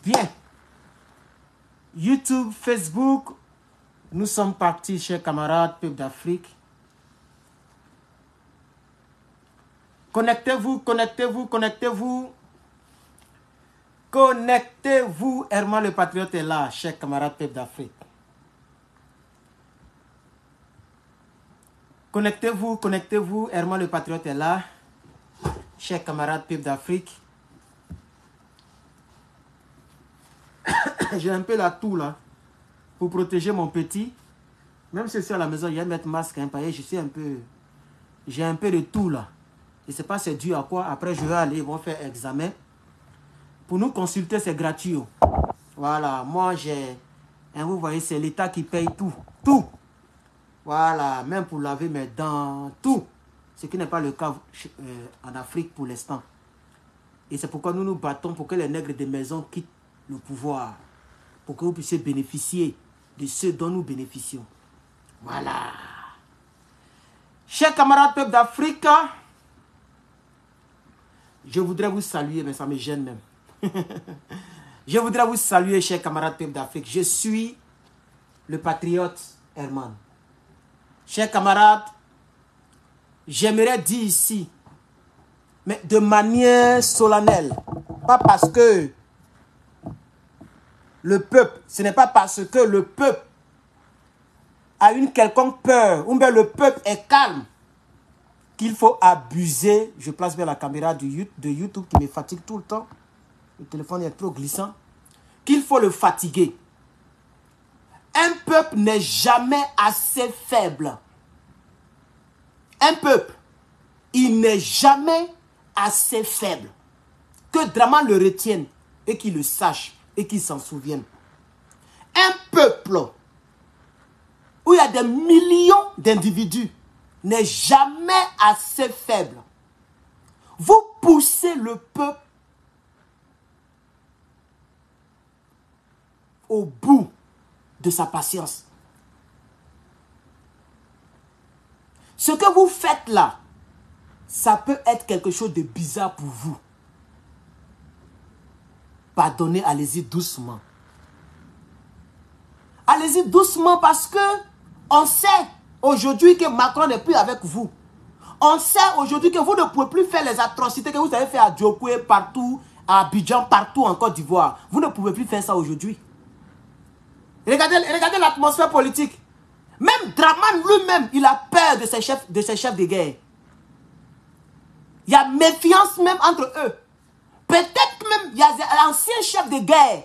Bien. YouTube, Facebook, nous sommes partis, chers camarades, peuple d'Afrique. Connectez-vous, connectez-vous, connectez-vous. Connectez-vous. Herman le Patriote est là, chers camarades, peuple d'Afrique. Connectez-vous, connectez-vous. Herman le Patriote est là, chers camarades, peuple d'Afrique. J'ai un peu la toux là, pour protéger mon petit. Même si je suis à la maison, je vais mettre masque, hein, parce que je suis un peu... J'ai un peu de toux là. Je ne sais pas c'est dû à quoi. Après, je vais aller, ils vont faire examen. Pour nous consulter, c'est gratuit. Voilà, moi j'ai... Hein, vous voyez, c'est l'État qui paye tout. Tout. Voilà, même pour laver mes dents, tout. Ce qui n'est pas le cas en Afrique pour l'instant. Et c'est pourquoi nous nous battons pour que les nègres des maisons quittent le pouvoir. Pour que vous puissiez bénéficier de ce dont nous bénéficions. Voilà. Chers camarades peuple d'Afrique, je voudrais vous saluer, mais ça me gêne même. Je voudrais vous saluer, chers camarades peuple d'Afrique. Je suis le patriote Herman. Chers camarades, j'aimerais dire ici, mais de manière solennelle, pas parce que le peuple, ce n'est pas parce que le peuple a une quelconque peur, ou bien le peuple est calme, qu'il faut abuser. Je place bien la caméra de YouTube qui me fatigue tout le temps. Le téléphone est trop glissant. Qu'il faut le fatiguer. Un peuple n'est jamais assez faible. Un peuple, il n'est jamais assez faible. Que Draman le retienne et qu'il le sache et qu'il s'en souvienne. Un peuple où il y a des millions d'individus n'est jamais assez faible. Vous poussez le peuple au bout de sa patience. Ce que vous faites là, ça peut être quelque chose de bizarre pour vous. Pardonnez, allez-y doucement. Allez-y doucement parce que on sait aujourd'hui que Macron n'est plus avec vous. On sait aujourd'hui que vous ne pouvez plus faire les atrocités que vous avez fait à Djokwe, partout, à Abidjan, partout en Côte d'Ivoire. Vous ne pouvez plus faire ça aujourd'hui. Regardez l'atmosphère politique. Même Draman lui-même, il a peur de ses chefs de guerre. Il y a méfiance même entre eux. Peut-être même, il y a des anciens chefs de guerre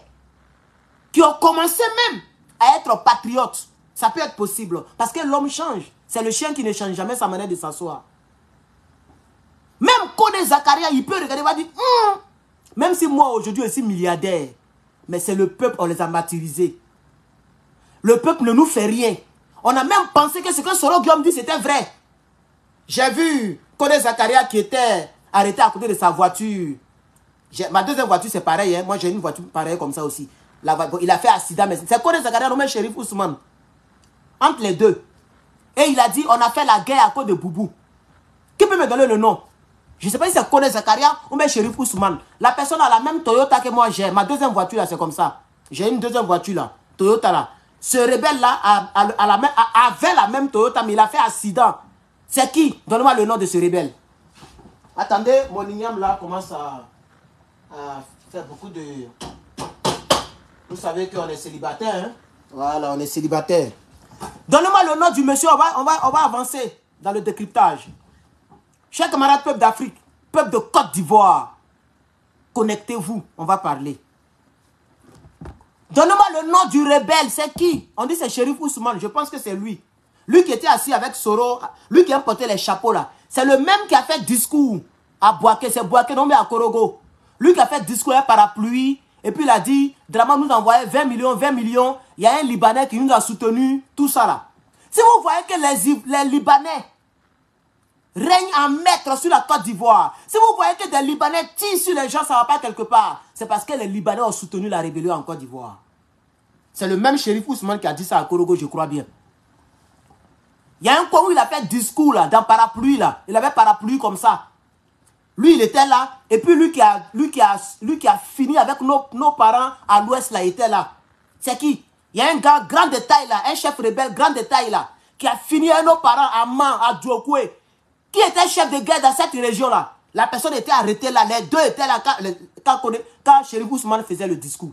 qui ont commencé même à être patriotes. Ça peut être possible. Parce que l'homme change. C'est le chien qui ne change jamais sa manière de s'asseoir. Même Kone Zakaria, il peut regarder, il va dire, même si moi aujourd'hui je suis milliardaire, mais c'est le peuple, on les a martyrisés. Le peuple ne nous fait rien. On a même pensé que ce que Soro Guillaume dit, c'était vrai. J'ai vu Kone Zakaria qui était arrêté à côté de sa voiture. Ma deuxième voiture, c'est pareil. Hein. Moi, j'ai une voiture pareille comme ça aussi. Il a fait accident. Mais c'est Kone Zakaria nommé Shérif Ousmane. Entre les deux. Et il a dit, on a fait la guerre à cause de Boubou. Qui peut me donner le nom? Je ne sais pas si c'est Kone Zakaria ou même Shérif Ousmane. La personne a la même Toyota que moi j'ai. Ma deuxième voiture là, c'est comme ça. J'ai une deuxième voiture là. Toyota là. Ce rebelle-là avait la même Toyota, mais il a fait accident. C'est qui? Donne-moi le nom de ce rebelle. Attendez, mon igname là commence à faire beaucoup de... Vous savez qu'on est célibataire, hein? Voilà, on est célibataire. Donnez-moi le nom du monsieur, on va avancer dans le décryptage. Chers camarades peuple d'Afrique, peuple de Côte d'Ivoire, connectez-vous, on va parler. Donnez-moi le nom du rebelle, c'est qui? On dit c'est Shérif Ousmane, je pense que c'est lui. Lui qui était assis avec Soro, lui qui a porté les chapeaux là. C'est le même qui a fait discours à Boaké, c'est Boaké nommé à Korogo. Lui qui a fait discours à parapluie, et puis il a dit, Draman nous envoyait 20 millions, il y a un Libanais qui nous a soutenu, tout ça là. Si vous voyez que les Libanais règnent en maître sur la Côte d'Ivoire, si vous voyez que des Libanais tirent sur les gens, ça ne va pas quelque part, c'est parce que les Libanais ont soutenu la rébellion en Côte d'Ivoire. C'est le même Shérif Ousmane qui a dit ça à Korogo, je crois bien. Il y a un coin où il a fait discours là, dans parapluie là. Il avait parapluie comme ça. Lui, il était là. Et puis, lui qui a fini avec nos parents à l'ouest, là, il était là. C'est qui? Il y a un gars grand de taille, là. Un chef rebelle grand de taille, là. Qui a fini avec nos parents à Man, à Djokwe. Qui était chef de guerre dans cette région-là? La personne était arrêtée là. Les deux étaient là quand Chérif Ousmane faisait le discours.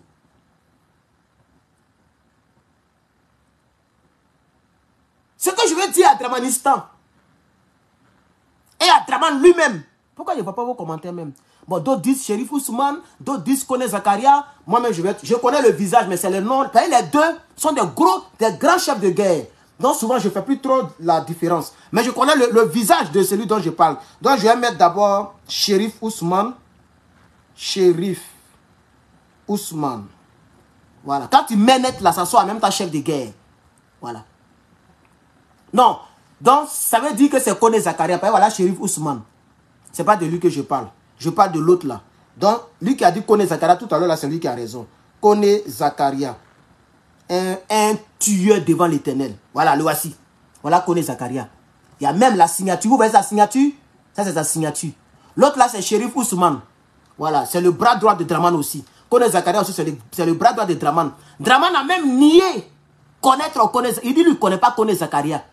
Ce que je veux dire à Dramanistan et à Draman lui-même. Pourquoi je ne vois pas vos commentaires même? Bon, d'autres disent Chérif Ousmane, d'autres disent connaît Zakaria. Moi-même, je connais le visage, mais c'est le nom. Les deux sont des grands chefs de guerre. Donc souvent, je ne fais plus trop la différence. Mais je connais le visage de celui dont je parle. Donc je vais mettre d'abord Chérif Ousmane. Chérif Ousmane. Voilà. Quand tu mets net là, ça soit en même temps chef de guerre. Voilà. Non. Donc ça veut dire que c'est Koné Zakaria. Voilà, Chérif Ousmane. Ce n'est pas de lui que je parle. Je parle de l'autre là. Donc, lui qui a dit Koné Zakaria tout à l'heure, là, c'est lui qui a raison. Koné Zakaria. Un tueur devant l'Éternel. Voilà, le voici. Voilà Koné Zakaria. Il y a même la signature. Vous voyez sa signature? Ça, c'est sa signature. L'autre là, c'est Chérif Ousmane. Voilà, c'est le bras droit de Draman aussi. Koné Zakaria aussi, c'est le bras droit de Draman. Draman a même nié connaître Koné Zakaria. Il dit lui, il ne connaît pas Koné Zakaria.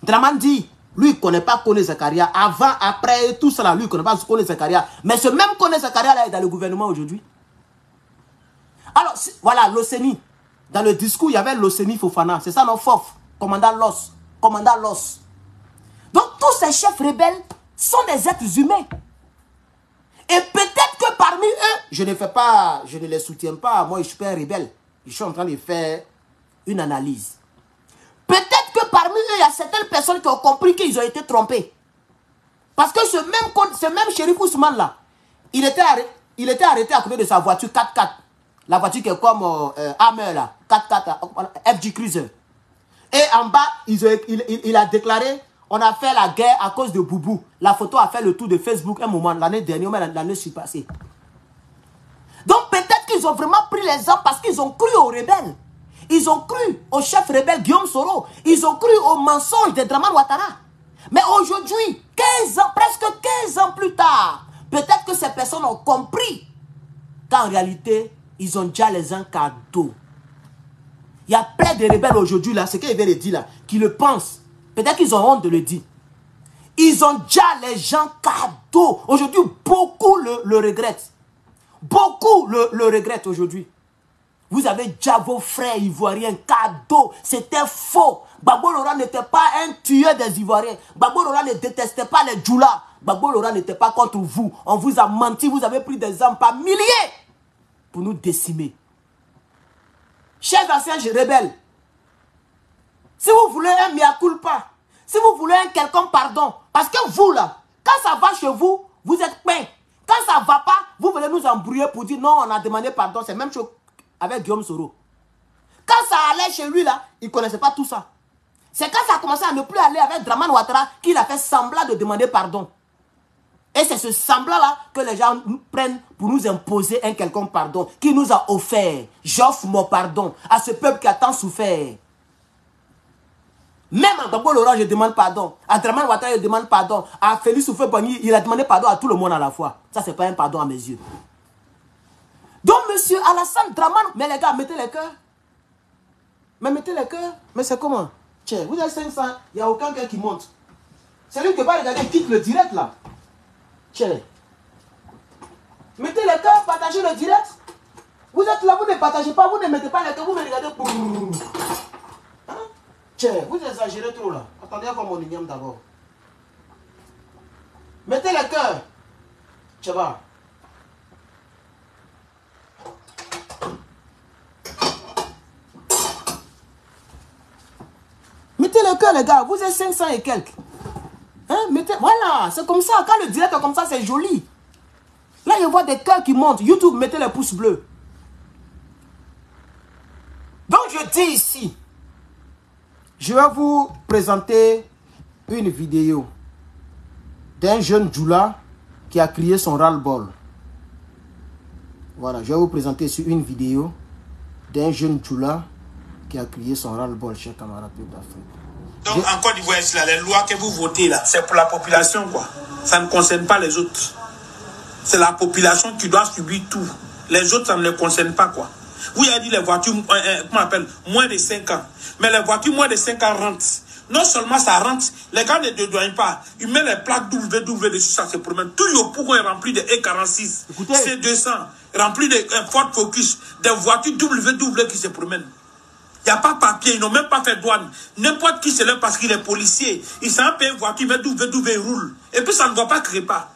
Draman dit, lui, il ne connaît pas Koné Zakaria. Avant, après, tout ça, lui, il ne connaît pas Koné Zakaria. Mais ce même Koné Zakaria là est dans le gouvernement aujourd'hui. Alors, voilà, l'Océnie. Dans le discours, il y avait l'Océnie Fofana. C'est ça, non, Fof. Commandant Los. Commandant Los. Donc, tous ces chefs rebelles sont des êtres humains. Et peut-être que parmi eux, je ne les soutiens pas. Moi, je suis pas un rebelle. Je suis en train de faire une analyse. Peut-être que parmi eux, il y a certaines personnes qui ont compris qu'ils ont été trompés. Parce que ce même Chérif Ousmane là, il était arrêté à côté de sa voiture 4x4. La voiture qui est comme Hammer là, 4x4, FG Cruiser. Et en bas, il a déclaré, on a fait la guerre à cause de Boubou. La photo a fait le tour de Facebook un moment, l'année dernière, mais l'année passée. Donc peut-être qu'ils ont vraiment pris l'exemple parce qu'ils ont cru aux rebelles. Ils ont cru au chef rebelle Guillaume Soro. Ils ont cru aux mensonges de Draman Ouattara. Mais aujourd'hui, 15 ans, presque 15 ans plus tard, peut-être que ces personnes ont compris qu'en réalité, ils ont déjà les uns cadeaux. Il y a plein de rebelles aujourd'hui, là, ce qu'ils viennent de dire là, qui le pensent. Peut-être qu'ils ont honte de le dire. Ils ont déjà les gens cadeaux. Aujourd'hui, beaucoup le regrettent. Beaucoup le regrettent aujourd'hui. Vous avez déjà vos frères ivoiriens cadeaux. C'était faux. Gbagbo Laurent n'était pas un tueur des Ivoiriens. Gbagbo Laurent ne détestait pas les Djoula. Gbagbo Laurent n'était pas contre vous. On vous a menti. Vous avez pris des hommes par milliers pour nous décimer. Chers anciens rebelles, si vous voulez un mea culpa, si vous voulez un quelconque pardon, parce que vous là, quand ça va chez vous, vous êtes peint. Quand ça ne va pas, vous venez nous embrouiller pour dire non, on a demandé pardon. C'est même chose avec Guillaume Soro. Quand ça allait chez lui là, il ne connaissait pas tout ça. C'est quand ça a commencé à ne plus aller avec Draman Ouattara qu'il a fait semblant de demander pardon. Et c'est ce semblant-là que les gens nous prennent pour nous imposer un quelconque pardon qui nous a offert. J'offre mon pardon à ce peuple qui a tant souffert. Même à Gbagbo Laurent, je demande pardon. À Draman Ouattara, je demande pardon. À Félix Houphouët-Boigny, il a demandé pardon à tout le monde à la fois. Ça, c'est pas un pardon à mes yeux. Donc, monsieur Alassane Draman, mais les gars, mettez les cœurs. Mais mettez les cœurs. Mais c'est comment? Tiens, vous avez 500, il n'y a aucun cœur qui monte. C'est lui qui va regarder, quitte le direct là. Tiens. Mettez les cœurs, partagez le direct. Vous êtes là, vous ne partagez pas, vous ne mettez pas les cœurs, vous me regardez. Hein? Tiens, vous exagérez trop là. Attendez avant mon igname d'abord. Mettez les cœurs. Tiens, va. Mettez le cœur, les gars. Vous êtes 500 et quelques. Hein? Mettez... Voilà, c'est comme ça. Quand le direct est comme ça, c'est joli. Là, je vois des cœurs qui montent. YouTube, mettez les pouces bleus. Donc, je dis ici, je vais vous présenter une vidéo d'un jeune Djoula qui a crié son ras-le-bol. Voilà, je vais vous présenter ici une vidéo d'un jeune Djoula qui a crié son ras-le-bol, chers camarades d'Afrique. Donc, en Côte d'Ivoire, les lois que vous votez là, c'est pour la population, quoi. Ça ne concerne pas les autres. c'est la population qui doit subir tout. Les autres, ça ne les concerne pas, quoi. Vous avez dit les voitures, comment on appelle, moins de 5 ans. Mais les voitures moins de 5 ans rentrent. Non seulement ça rentre, les gars ne dédouanent pas. Ils mettent les plaques WW dessus, ça se promène. Tout Yopougon est rempli de E46, C200, rempli de Ford Focus, des voitures WW qui se promènent. Il n'y a pas de papier, ils n'ont même pas fait douane. N'importe qui se lève parce qu'il est policier. Il s'en paye une voiture, il met WW, il roule. Et puis ça ne va pas créer pas.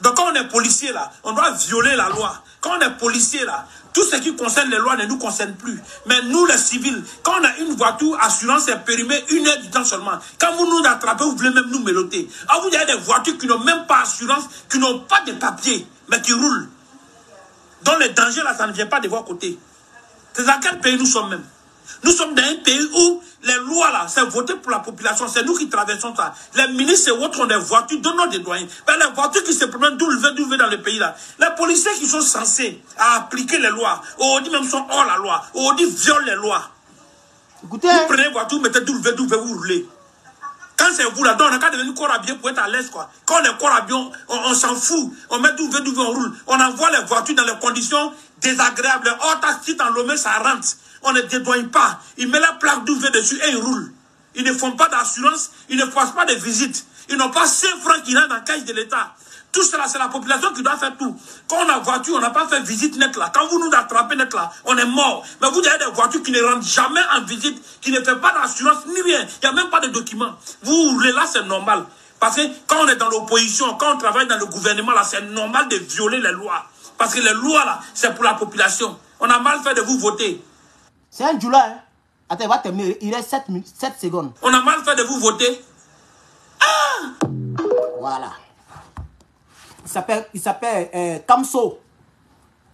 Donc quand on est policier là, on doit violer la loi. Quand on est policier là, tout ce qui concerne les lois ne nous concerne plus. Mais nous les civils, quand on a une voiture, assurance est périmée 1 heure du temps seulement. Quand vous nous attrapez, vous voulez même nous méloter. Ah, vous avez des voitures qui n'ont même pas assurance, qui n'ont pas de papier, mais qui roulent. Donc les dangers là, ça ne vient pas de vos côtés. C'est dans quel pays nous sommes même? Nous sommes dans un pays où les lois là, c'est voté pour la population, c'est nous qui traversons ça. Les ministres et autres ont des voitures, donnent des doyens. Mais les voitures qui se promènent d'où dans le pays là, les policiers qui sont censés appliquer les lois, on dit même sont hors la loi, on dit violent les lois. Écoutez, vous prenez une voiture, vous mettez vous roulez. Quand c'est vous là, donc on a qu'à devenir corps à bien pour être à l'aise quoi. Quand on est corps à bien, on s'en fout. On met on roule. On envoie les voitures dans les conditions désagréables. Oh, ta site en Lomé, ça rentre. On ne dédouane pas. Ils mettent la plaque d'ouvert dessus et ils roulent. Ils ne font pas d'assurance, ils ne passent pas de visite. Ils n'ont pas 5 francs qui rentrent dans la caisse de l'État. Tout cela, c'est la population qui doit faire tout. Quand on a voiture, on n'a pas fait visite net là. Quand vous nous attrapez net là, on est mort. Mais vous avez des voitures qui ne rentrent jamais en visite, qui ne font pas d'assurance ni rien. Il n'y a même pas de documents. Vous roulez là, c'est normal. Parce que quand on est dans l'opposition, quand on travaille dans le gouvernement là, c'est normal de violer les lois. Parce que les lois là, c'est pour la population. On a mal fait de vous voter. C'est un Djoula, hein. Attends, il va terminer. Il reste 7 secondes. On a mal fait de vous voter. Ah! Voilà. Il s'appelle Kamso.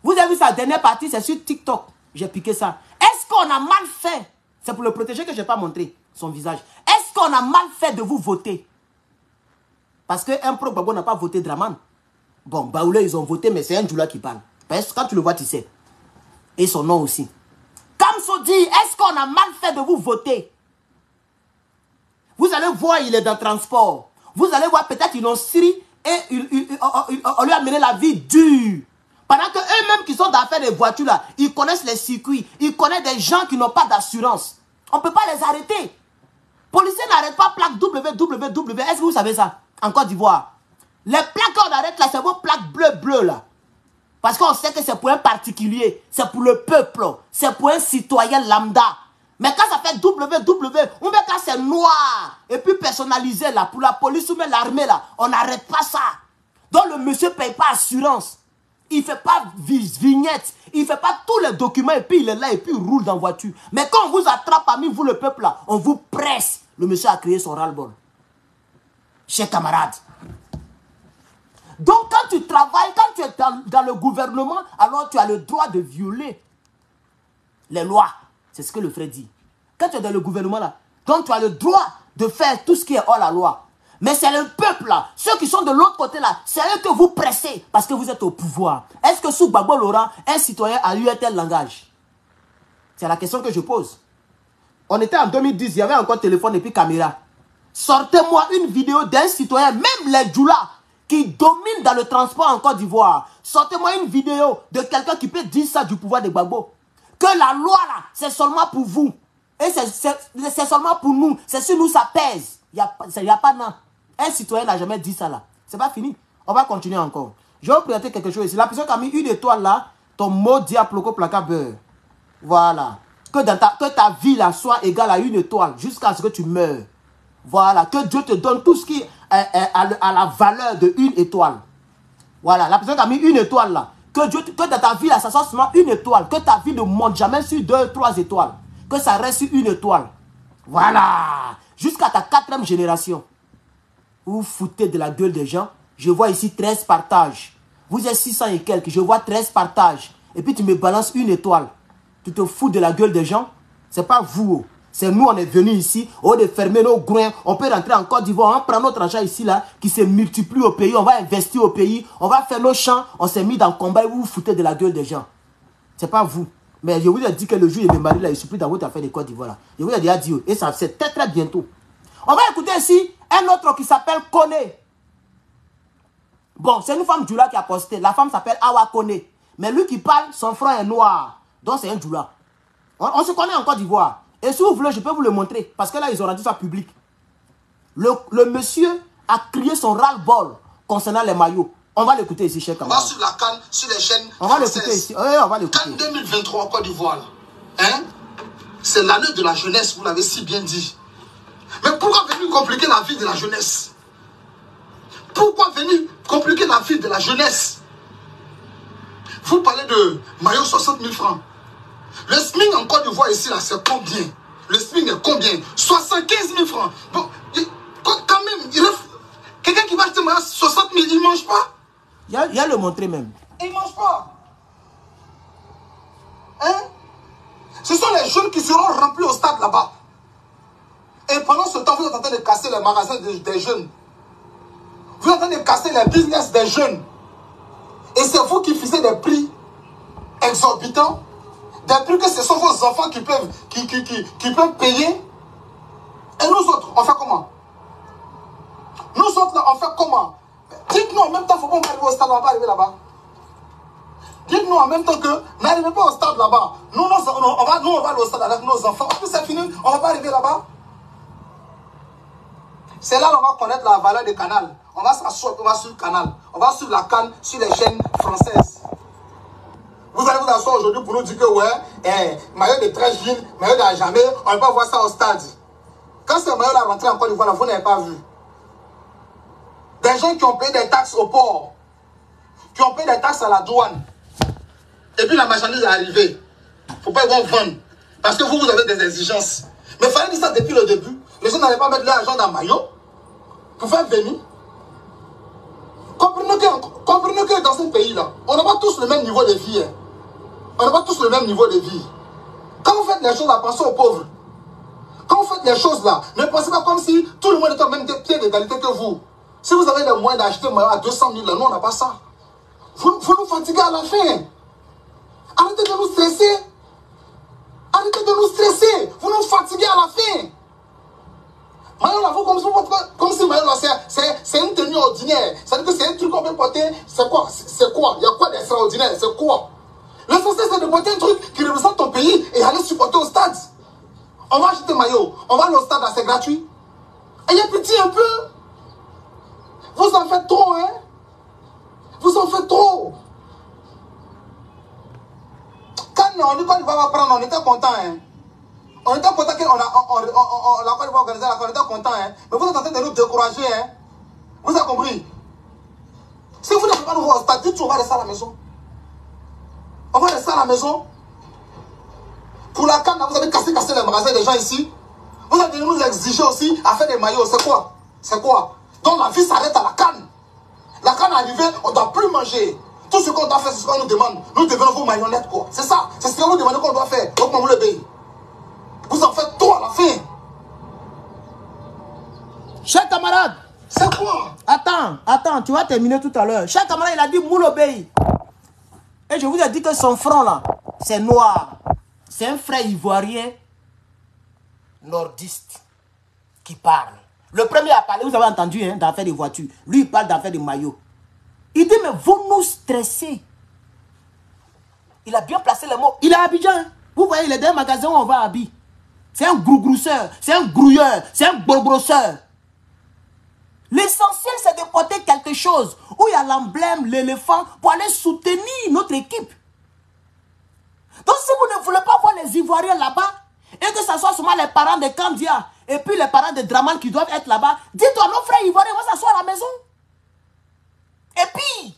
Vous avez vu sa dernière partie, c'est sur TikTok. J'ai piqué ça. Est-ce qu'on a mal fait? C'est pour le protéger que je n'ai pas montré son visage. Est-ce qu'on a mal fait de vous voter? Parce qu'un pro-Gbagbo n'a pas voté Draman. Bon, Baoulé, ils ont voté, mais c'est un Djoula qui parle. Parce que quand tu le vois, tu sais. Et son nom aussi. Kamso dit, est-ce qu'on a mal fait de vous voter? Vous allez voir, il est dans le transport. Vous allez voir, peut-être ils l'ont siri et on lui a mené la vie dure. Pendant que eux-mêmes qui sont dans l'affaire des voitures là, ils connaissent les circuits, ils connaissent des gens qui n'ont pas d'assurance. On ne peut pas les arrêter. Policiers n'arrêtent pas plaque WWW. Est-ce que vous savez ça? En Côte d'Ivoire. Les plaques qu'on arrête là, c'est vos plaques bleues là. Parce qu'on sait que c'est pour un particulier, c'est pour le peuple, c'est pour un citoyen lambda. Mais quand ça fait WW, on met quand c'est noir, et puis personnalisé là, pour la police ou même l'armée là, on n'arrête pas ça. Donc le monsieur ne paye pas assurance. Il ne fait pas vignette, il ne fait pas tous les documents, et puis il est là, et puis il roule dans la voiture. Mais quand on vous attrape parmi vous le peuple là, on vous presse. Le monsieur a créé son ras-le-bol. Chers camarades. Donc quand tu travailles, quand tu es dans le gouvernement, alors tu as le droit de violer les lois. C'est ce que le frère dit. Quand tu es dans le gouvernement là, donc tu as le droit de faire tout ce qui est hors la loi. Mais c'est le peuple là, ceux qui sont de l'autre côté là, c'est eux que vous pressez parce que vous êtes au pouvoir. Est-ce que sous Gbagbo Laurent, un citoyen a eu un tel langage? C'est la question que je pose. On était en 2010, il y avait encore téléphone et puis caméra. Sortez-moi une vidéo d'un citoyen, même les Djoula, qui domine dans le transport en Côte d'Ivoire. Sortez-moi une vidéo de quelqu'un qui peut dire ça du pouvoir de Gbagbo. Que la loi là, c'est seulement pour vous. Et c'est seulement pour nous. C'est sur nous ça pèse. Il n'y a pas non. Un citoyen n'a jamais dit ça là. C'est pas fini. On va continuer encore. Je vais vous présenter quelque chose ici. La personne qui a mis une étoile là, ton mot diaploco placa beurre. Voilà. Que ta vie là soit égale à une étoile jusqu'à ce que tu meurs. Voilà. Que Dieu te donne tout ce qui a la valeur de une étoile. Voilà. La personne qui a mis une étoile là. Que dans ta vie là, ça soit seulement une étoile. Que ta vie ne monte jamais sur 2, 3 étoiles. Que ça reste sur une étoile. Voilà. Jusqu'à ta 4e génération. Vous vous foutez de la gueule des gens. Je vois ici 13 partages. Vous êtes 600 et quelques. Je vois 13 partages. Et puis tu me balances une étoile. Tu te fous de la gueule des gens. C'est pas vous. C'est nous, on est venus ici. Au lieu de fermer nos groins. On peut rentrer en Côte d'Ivoire. On prend notre argent ici là. Qui se multiplie au pays. On va investir au pays. On va faire nos champs. On s'est mis dans le combat et vous vous foutez de la gueule des gens. C'est pas vous. Mais je vous ai dit que le jour de mes maris là, il supplie dans votre affaire de Côte d'Ivoire là. Je vous ai déjà dit. Et ça c'est très très bientôt. On va écouter ici un autre qui s'appelle Koné. Bon, c'est une femme Djoula qui a posté. La femme s'appelle Awa Kone. Mais lui qui parle, son frère est noir. Donc c'est un Djoula. On se connaît en Côte d'Ivoire. Et si vous voulez, je peux vous le montrer. Parce que là, ils ont rendu ça public. Le monsieur a crié son ras-le-bol concernant les maillots. On va l'écouter ici, cher camarade. On va sur la CAN, sur les chaînes. On va l'écouter ici. Oui, on va l'écouter. CAN 2023 en Côte d'Ivoire. Hein? C'est l'année de la jeunesse, vous l'avez si bien dit. Mais pourquoi venir compliquer la vie de la jeunesse? Pourquoi venir compliquer la vie de la jeunesse? Vous parlez de maillot 60 000 francs. Le SMIC en Côte d'Ivoire ici, là, c'est combien? Le SMIC est combien? 75 000 francs. Bon, quand même, quelqu'un qui va acheter maillot 60 000, il ne mange pas? Il y a le montrer même. Il ne mange pas. Hein? Ce sont les jeunes qui seront remplis au stade là-bas. Et pendant ce temps, vous êtes en train de casser les magasins des jeunes. Vous êtes en train de casser les business des jeunes. Et c'est vous qui fixez des prix exorbitants. Des prix que ce sont vos enfants qui peuvent payer. Et nous autres, on fait comment? Nous autres, là, on fait comment? Dites-nous en même temps, il ne faut pas arriver au stade, on ne va pas arriver là-bas. Dites-nous en même temps que n'arrivez pas au stade là-bas. Nous, on va aller au stade avec nos enfants. Puis c'est fini, on ne va pas arriver là-bas. C'est là qu'on va connaître la valeur du canal. On va s'asseoir, on va sur le canal. On va sur la CAN, sur les chaînes françaises. Vous allez vous asseoir aujourd'hui pour nous dire que ouais, maillot de Trècheville, maillot d'Ajamé, on ne va pas voir ça au stade. Quand ce maillot-là rentré en Côte d'Ivoire, vous n'avez pas vu. Des gens qui ont payé des taxes au port, qui ont payé des taxes à la douane. Et puis la marchandise est arrivée. Il ne faut pas y vendre. Parce que vous avez des exigences. Mais il fallait dire ça depuis le début. Les gens n'allaient pas mettre l'argent dans le maillot pour faire venir. Comprenez que dans ce pays-là, on n'a pas tous le même niveau de vie. Hein. On n'a pas tous le même niveau de vie. Quand vous faites les choses là, pensez aux pauvres. Quand vous faites les choses là, ne pensez pas comme si tout le monde est au même pied d'égalité que vous. Si vous avez les moyens d'acheter un maillot à 200 000, là, nous on n'a pas ça. Vous nous fatiguez à la fin. Arrêtez de nous stresser. Arrêtez de nous stresser. Vous nous fatiguez à la fin. Maillot là, vous comme si maillot là, c'est une tenue ordinaire. C'est-à-dire que c'est un truc qu'on peut porter. C'est quoi? C'est quoi? Il y a quoi d'extraordinaire? C'est quoi? L'essentiel, c'est de porter un truc qui représente ton pays et aller supporter au stade. On va acheter maillot. On va aller au stade là, c'est gratuit. Ayez pitié un peu. Vous en faites trop, hein? Vous en faites trop. Quand on dit qu'on va prendre, on était content, hein? On était content qu'on a organisé la on était content, hein? Mais vous êtes en train de nous décourager, hein? Vous avez compris? Si vous n'avez pas nous voir au stade, dites-nous, on va rester à la maison. On va rester à la maison. Pour la CAN, vous avez cassé les magasins des gens ici. Vous allez nous exiger aussi à faire des maillots. C'est quoi? C'est quoi? Donc la vie s'arrête à la CAN. La CAN est arrivée, on ne doit plus manger. Tout ce qu'on doit faire, c'est ce qu'on nous demande. Nous devenons vos marionnettes, quoi. C'est ça. C'est ce qu'on nous demande qu'on doit faire. Donc on vous le paye. Vous en faites trop à la fin. Cher camarade. C'est quoi? Attends, tu vas terminer tout à l'heure. Cher camarade, il a dit Moulobey. Et je vous ai dit que son front là, c'est noir. C'est un frère ivoirien nordiste qui parle. Le premier à parler, vous avez entendu, hein, d'affaires de voitures. Lui, il parle d'affaires de maillots. Il dit, mais vous nous stressez. Il a bien placé les mots. Il est à Abidjan. Hein. Vous voyez, il est dans un magasin où on va à Abidjan. C'est un grousseur, c'est un grouilleur, c'est un brosseur. L'essentiel, c'est de porter quelque chose où il y a l'emblème, l'éléphant, pour aller soutenir notre équipe. Donc, si vous ne voulez pas voir les Ivoiriens là-bas, et que ce soit seulement les parents de Kandia, et puis les parents de Draman qui doivent être là-bas, dites-toi, nos frères Ivoiriens vont s'asseoir à la maison. Et puis,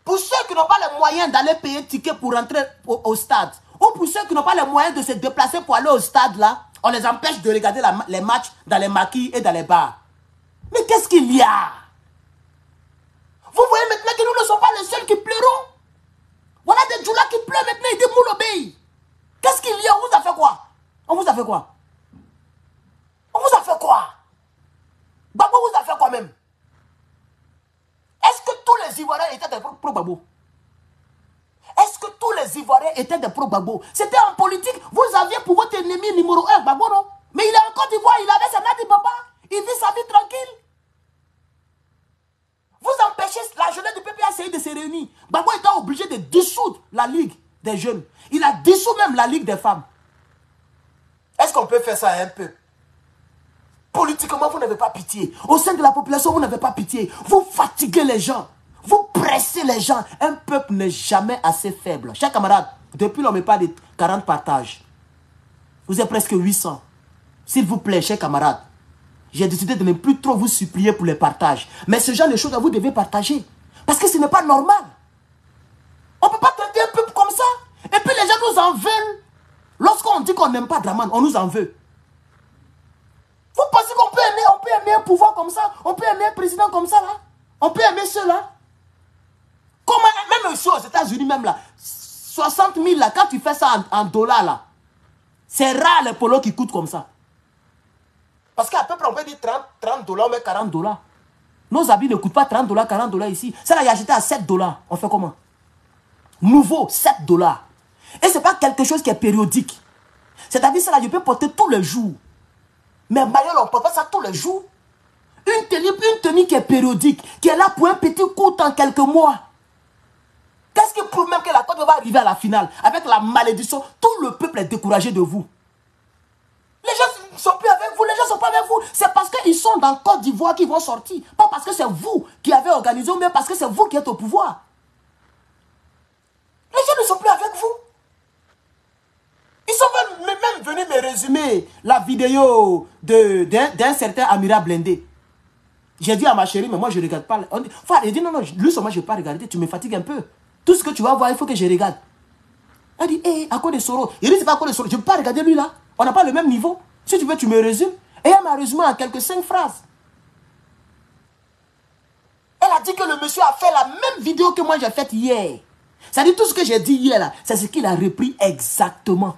pour ceux qui n'ont pas les moyens d'aller payer ticket pour rentrer au stade, ou pour ceux qui n'ont pas les moyens de se déplacer pour aller au stade là, on les empêche de regarder les matchs dans les maquis et dans les bars. Mais qu'est-ce qu'il y a? Vous voyez maintenant que nous ne sommes pas les seuls qui pleurons. Voilà des Djoula qui pleurent maintenant, ils disent Moulobey. Qu'est-ce qu'il y a? On vous a fait quoi? On vous a fait quoi? On vous a fait quoi? Babou vous a fait quoi même? Est-ce que tous les Ivoiriens étaient des pro-Babou? Est-ce que tous les Ivoiriens étaient des pro-Babou? C'était en politique, vous aviez pour votre ennemi numéro 1, Babou, non? Mais il est en Côte d'Ivoire, il avait sa Nadi Baba, il vit sa vie tranquille. Vous empêchez la des jeunes. Il a dissous même la Ligue des femmes. Est-ce qu'on peut faire ça un peu? Politiquement, vous n'avez pas pitié. Au sein de la population, vous n'avez pas pitié. Vous fatiguez les gens. Vous pressez les gens. Un peuple n'est jamais assez faible. Chers camarades, depuis l'on me parle de 40 partages. Vous êtes presque 800. S'il vous plaît, chers camarades, j'ai décidé de ne plus trop vous supplier pour les partages. Mais ce genre de choses, vous devez partager. Parce que ce n'est pas normal. On ne peut pas traiter un peuple comme ça. Et puis les gens nous en veulent. Lorsqu'on dit qu'on n'aime pas Draman, on nous en veut. Vous pensez qu'on peut aimer un pouvoir comme ça? On peut aimer un président comme ça, là? On peut aimer ceux-là? Comment, même ici aux États-Unis, même là, 60 000, là, quand tu fais ça en dollars, là, c'est rare les polos qui coûtent comme ça. Parce qu'à peu près, on peut dire 30 dollars, mais 40 dollars. Nos habits ne coûtent pas 30 dollars, 40 dollars ici. Ça, là, il a acheté à 7 dollars. On fait comment? Nouveau, 7 dollars. Et ce n'est pas quelque chose qui est périodique. C'est-à-dire, ça, là, je peux porter tous les jours. Mais maillot, on ne porte pas ça tous les jours. Une tenue qui est périodique, qui est là pour un petit coup en quelques mois. Qu'est-ce qui prouve même que la Côte va arriver à la finale? Avec la malédiction, tout le peuple est découragé de vous. Les gens ne sont plus avec vous, les gens ne sont pas avec vous. C'est parce qu'ils sont dans Côte d'Ivoire qu'ils vont sortir. Pas parce que c'est vous qui avez organisé, mais parce que c'est vous qui êtes au pouvoir. Les gens ne sont plus avec vous. Ils sont même venus me résumer la vidéo d'un certain amiral blindé. J'ai dit à ma chérie, mais moi je ne regarde pas. Elle dit non, lui seulement je ne vais pas regarder, tu me fatigues un peu. Tout ce que tu vas voir, il faut que je regarde. Elle dit, hé, à quoi de Soro? Il dit, c'est pas à quoi de Soro. Je ne peux pas regarder lui là. On n'a pas le même niveau. Si tu veux, tu me résumes. Et elle m'a résumé en quelques 5 phrases. Elle a dit que le monsieur a fait la même vidéo que moi j'ai faite hier. Ça dit tout ce que j'ai dit hier là, c'est ce qu'il a repris exactement.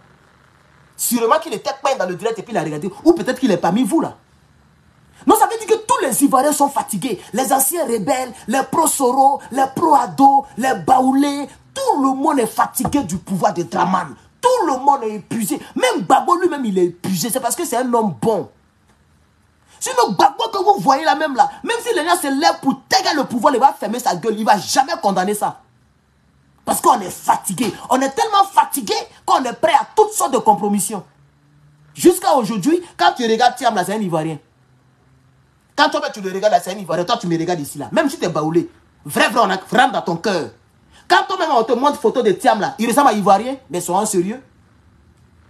Sûrement qu'il était pas dans le direct et puis il a regardé. Ou peut-être qu'il est parmi vous là. Non, ça veut dire que tous les Ivoiriens sont fatigués. Les anciens rebelles, les pro-Soro, les pro-Ado, les baoulés. Tout le monde est fatigué du pouvoir de Draman. Tout le monde est épuisé. Même Gbagbo lui-même, il est épuisé. C'est parce que c'est un homme bon. Sinon, Gbagbo que vous voyez là même là, même si les gens se lèvent pour taguer le pouvoir, il va fermer sa gueule. Il ne va jamais condamner ça. Parce qu'on est fatigué. On est tellement fatigué qu'on est prêt à toutes sortes de compromissions. Jusqu'à aujourd'hui, quand tu regardes Thiam là, c'est un Ivoirien. Quand toi tu le regardes là, c'est un Ivoirien. Toi tu me regardes ici là. Même si tu es baoulé. Vrai, on a vraiment dans ton cœur. Quand toi-même on te montre photo de Thiam là, il ressemble à Ivoirien, mais soyons sérieux.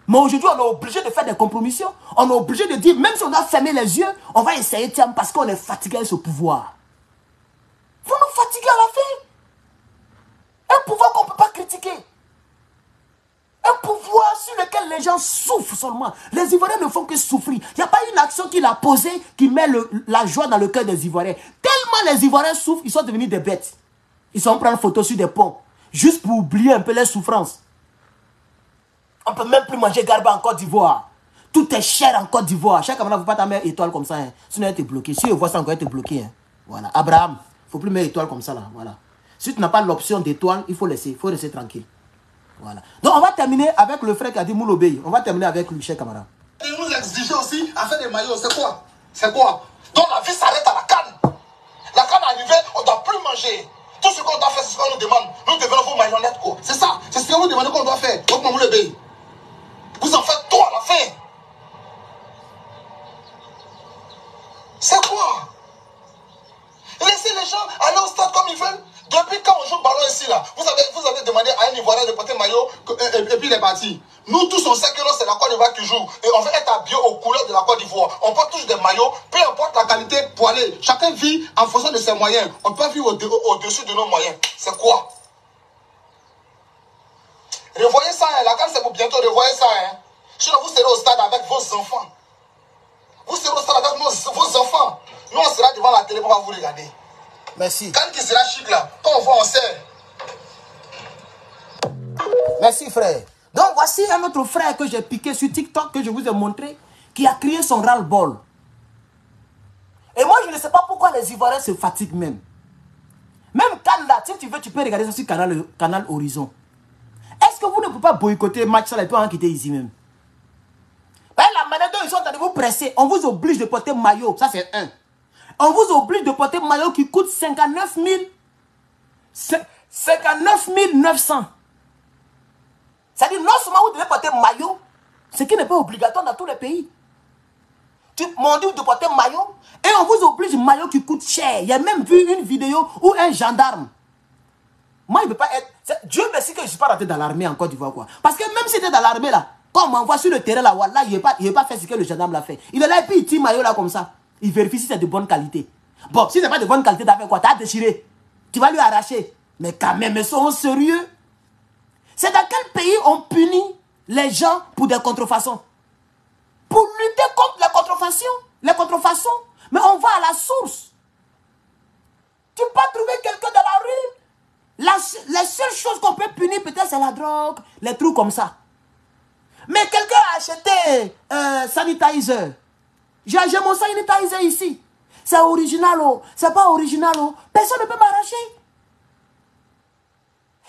Mais aujourd'hui, on est obligé de faire des compromissions. On est obligé de dire, même si on doit fermer les yeux, on va essayer Thiam parce qu'on est fatigué de ce pouvoir. Vous nous fatiguez à la fin. Un pouvoir qu'on ne peut pas critiquer. Un pouvoir sur lequel les gens souffrent seulement. Les Ivoiriens ne font que souffrir. Il n'y a pas une action qu'il a posée qui met la joie dans le cœur des Ivoiriens. Tellement les Ivoiriens souffrent, ils sont devenus des bêtes. Ils sont prendre photo sur des ponts. Juste pour oublier un peu les souffrances. On ne peut même plus manger garba en Côte d'Ivoire. Tout est cher en Côte d'Ivoire. Chaque camarade ne veut pas ta mère étoile comme ça. Hein. Sinon, elle te bloquée. Si elle voit ça encore, elle te bloquée. Hein. Voilà. Abraham, il ne faut plus mettre étoile comme ça là. Voilà. Si tu n'as pas l'option d'étoile, il faut laisser. Il faut rester tranquille. Voilà. Donc, on va terminer avec le frère qui a dit Moulobey. On va terminer avec lui, cher camarade. Et nous exiger aussi à faire des maillots. C'est quoi? C'est quoi? Donc, la vie s'arrête à la canne. La canne est arrivée, on ne doit plus manger. Tout ce qu'on doit faire, c'est ce qu'on nous demande. Nous devenons vos marionnettes, quoi. C'est ça. C'est ce que vous demandez qu'on doit faire. Donc, Moulobey. Vous en faites tout à la fin. C'est quoi? Laissez les gens aller au stade comme ils veulent. Depuis quand on joue ballon ici, là, vous avez demandé à un Ivoirien de porter maillot et puis il est parti. Nous tous, on sait que c'est la Côte d'Ivoire qui joue. Et on veut être habillé aux couleurs de la Côte d'Ivoire. On porte tous des maillots, peu importe la qualité poilée. Chacun vit en fonction de ses moyens. On peut vivre au-dessus de nos moyens. C'est quoi? Revoyez ça, hein. La canne c'est pour bientôt, revoyez ça. Hein. Sinon, vous serez au stade avec vos enfants. Vous serez au stade avec vos enfants. Nous, on sera devant la télé pour vous regarder. Merci. Quand qui sera chic là, quand on voit, on sait. Merci frère. Donc voici un autre frère que j'ai piqué sur TikTok, que je vous ai montré, qui a crié son ras-le-bol. Et moi je ne sais pas pourquoi les Ivoiriens se fatiguent même. Même Canada, si tu veux, tu peux regarder ça sur Canal Horizon. Est-ce que vous ne pouvez pas boycotter le match ça et puis en quitter ici même? Ben, la manière dont ils sont en train de vous presser, on vous oblige de porter maillot, ça c'est un. On vous oblige de porter maillot qui coûte 59 900. C'est-à-dire, non seulement vous devez porter maillot, ce qui n'est pas obligatoire dans tous les pays. On dit de porter maillot, et on vous oblige maillot qui coûte cher. Il y a même vu une vidéo où un gendarme, moi il ne peut pas être, Dieu merci que je ne suis pas rentré dans l'armée en Côte d'Ivoire, quoi. Parce que même si c'était dans l'armée là, quand on m'envoie sur le terrain là, voilà, il n'est pas fait ce que le gendarme l'a fait. Il est là et puis il tire maillot là comme ça. Il vérifie si c'est de bonne qualité. Bon, si c'est pas de bonne qualité, t'as fait quoi? T'as déchiré. Tu vas lui arracher. Mais quand même, ils sont sérieux. C'est dans quel pays on punit les gens pour des contrefaçons? Pour lutter contre les contrefaçons. Mais on va à la source. Tu peux pas trouver quelqu'un dans la rue. Les seules choses qu'on peut punir, peut-être, c'est la drogue, les trucs comme ça. Mais quelqu'un a acheté sanitizer. J'ai mon sanitizer ici. C'est original, oh. C'est pas original, oh. Personne ne peut m'arracher.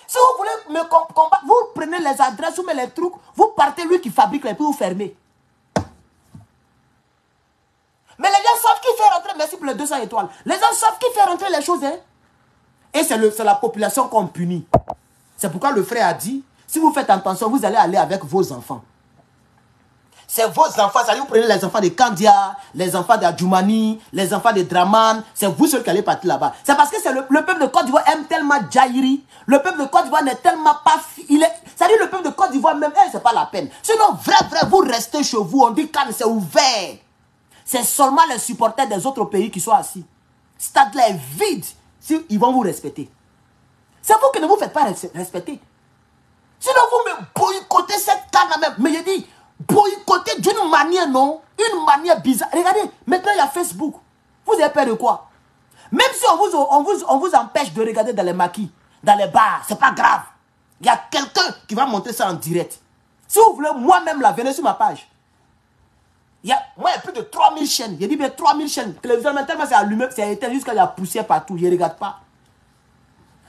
Si vous voulez me combattre, vous prenez les adresses, vous mettez les trucs, vous partez, lui qui fabrique les prix, vous fermez. Mais les gens savent qui fait rentrer, merci pour les 200 étoiles. Les gens savent qui fait rentrer les choses, hein. Et c'est la population qu'on punit. C'est pourquoi le frère a dit, si vous faites attention, vous allez aller avec vos enfants. C'est vos enfants, ça veut dire vous prenez les enfants de Kandia, les enfants d'Adjoumani, les enfants de Draman, c'est vous ceux qui allez partir là-bas. C'est parce que le peuple de Côte d'Ivoire aime tellement Djaïri, le peuple de Côte d'Ivoire n'est tellement pas... C'est-à-dire le peuple de Côte d'Ivoire même, c'est pas la peine. Sinon, vrai, vous restez chez vous, on dit Cannes, c'est ouvert. C'est seulement les supporters des autres pays qui sont assis. Stade-là est vide, si ils vont vous respecter. C'est vous qui ne vous faites pas respecter. Sinon, vous me boycottez cette canne même. Mais je dis... boycotter d'une manière, non? Une manière bizarre. Regardez, maintenant il y a Facebook. Vous avez peur de quoi? Même si on vous empêche de regarder dans les maquis, dans les bars, c'est pas grave. Il y a quelqu'un qui va montrer ça en direct. Si vous voulez, moi-même, la venez sur ma page. Moi, il y a plus de 3000 chaînes. J'ai dit, mais 3000 chaînes. Télévision, tellement c'est allumé, c'est éteint jusqu'à la poussière partout. Je ne regarde pas.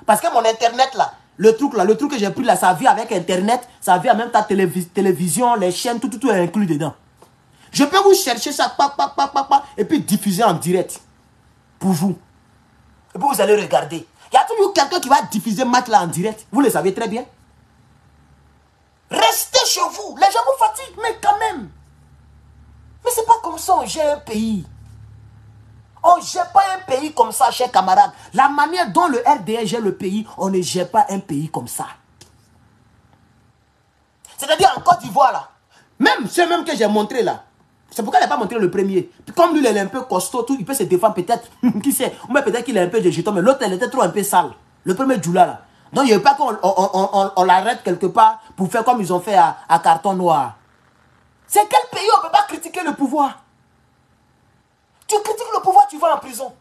Parce que mon internet là, le truc que j'ai pris là, ça vient avec internet, ça vient même ta télévision, les chaînes, tout est inclus dedans. Je peux vous chercher ça, et puis diffuser en direct. Pour vous. Et puis vous allez regarder. Il y a toujours quelqu'un qui va diffuser match là en direct. Vous le savez très bien. Restez chez vous. Les gens vous fatiguent, mais quand même. Mais c'est pas comme ça on gère un pays. On ne gère pas un pays comme ça, chers camarades. La manière dont le RDR gère le pays, on ne gère pas un pays comme ça. C'est-à-dire en Côte d'Ivoire, là, même ceux même que j'ai montré là, c'est pourquoi il n'a pas montré le premier. Comme lui, il est un peu costaud, tout, il peut se défendre peut-être, qui sait, ou même peut-être qu'il est un peu de jeton, mais l'autre, il était trop un peu sale. Le premier Djoula, là. Donc, il n'y a pas qu'on l'arrête quelque part pour faire comme ils ont fait à Carton Noir. C'est quel pays on ne peut pas critiquer le pouvoir? Tu critiques le pouvoir, tu vas en prison.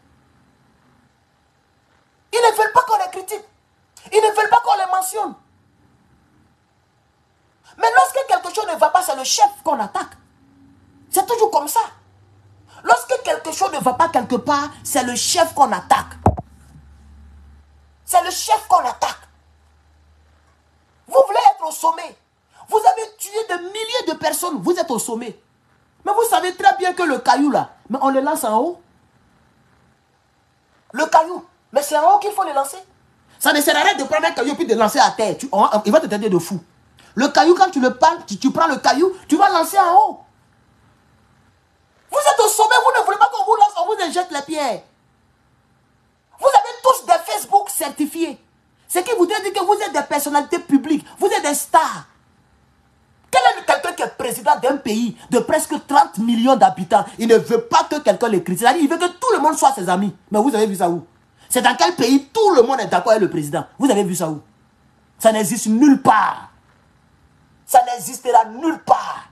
Ils ne veulent pas qu'on les critique. Ils ne veulent pas qu'on les mentionne. Mais lorsque quelque chose ne va pas, c'est le chef qu'on attaque. C'est toujours comme ça. Lorsque quelque chose ne va pas quelque part, c'est le chef qu'on attaque. C'est le chef qu'on attaque. Vous voulez être au sommet. Vous avez tué des milliers de personnes. Vous êtes au sommet. Mais vous savez très bien que le caillou là, mais on le lance en haut. Le caillou, mais c'est en haut qu'il faut le lancer. Ça ne sert à rien de prendre un caillou et puis de lancer à terre. Il va te traiter de fou. Le caillou, quand tu le prends, tu prends le caillou, tu vas lancer en haut. Vous êtes au sommet, vous ne voulez pas qu'on vous lance, on vous injecte les pierres. Vous avez tous des Facebook certifiés. Ce qui voudrait dire que vous êtes des personnalités publiques, vous êtes des stars. Quel est quelqu'un qui est président d'un pays de presque 30 millions d'habitants? Il ne veut pas que quelqu'un le critique. Il veut que tout le monde soit ses amis. Mais vous avez vu ça où? C'est dans quel pays tout le monde est d'accord avec le président? Vous avez vu ça où? Ça n'existe nulle part. Ça n'existera nulle part.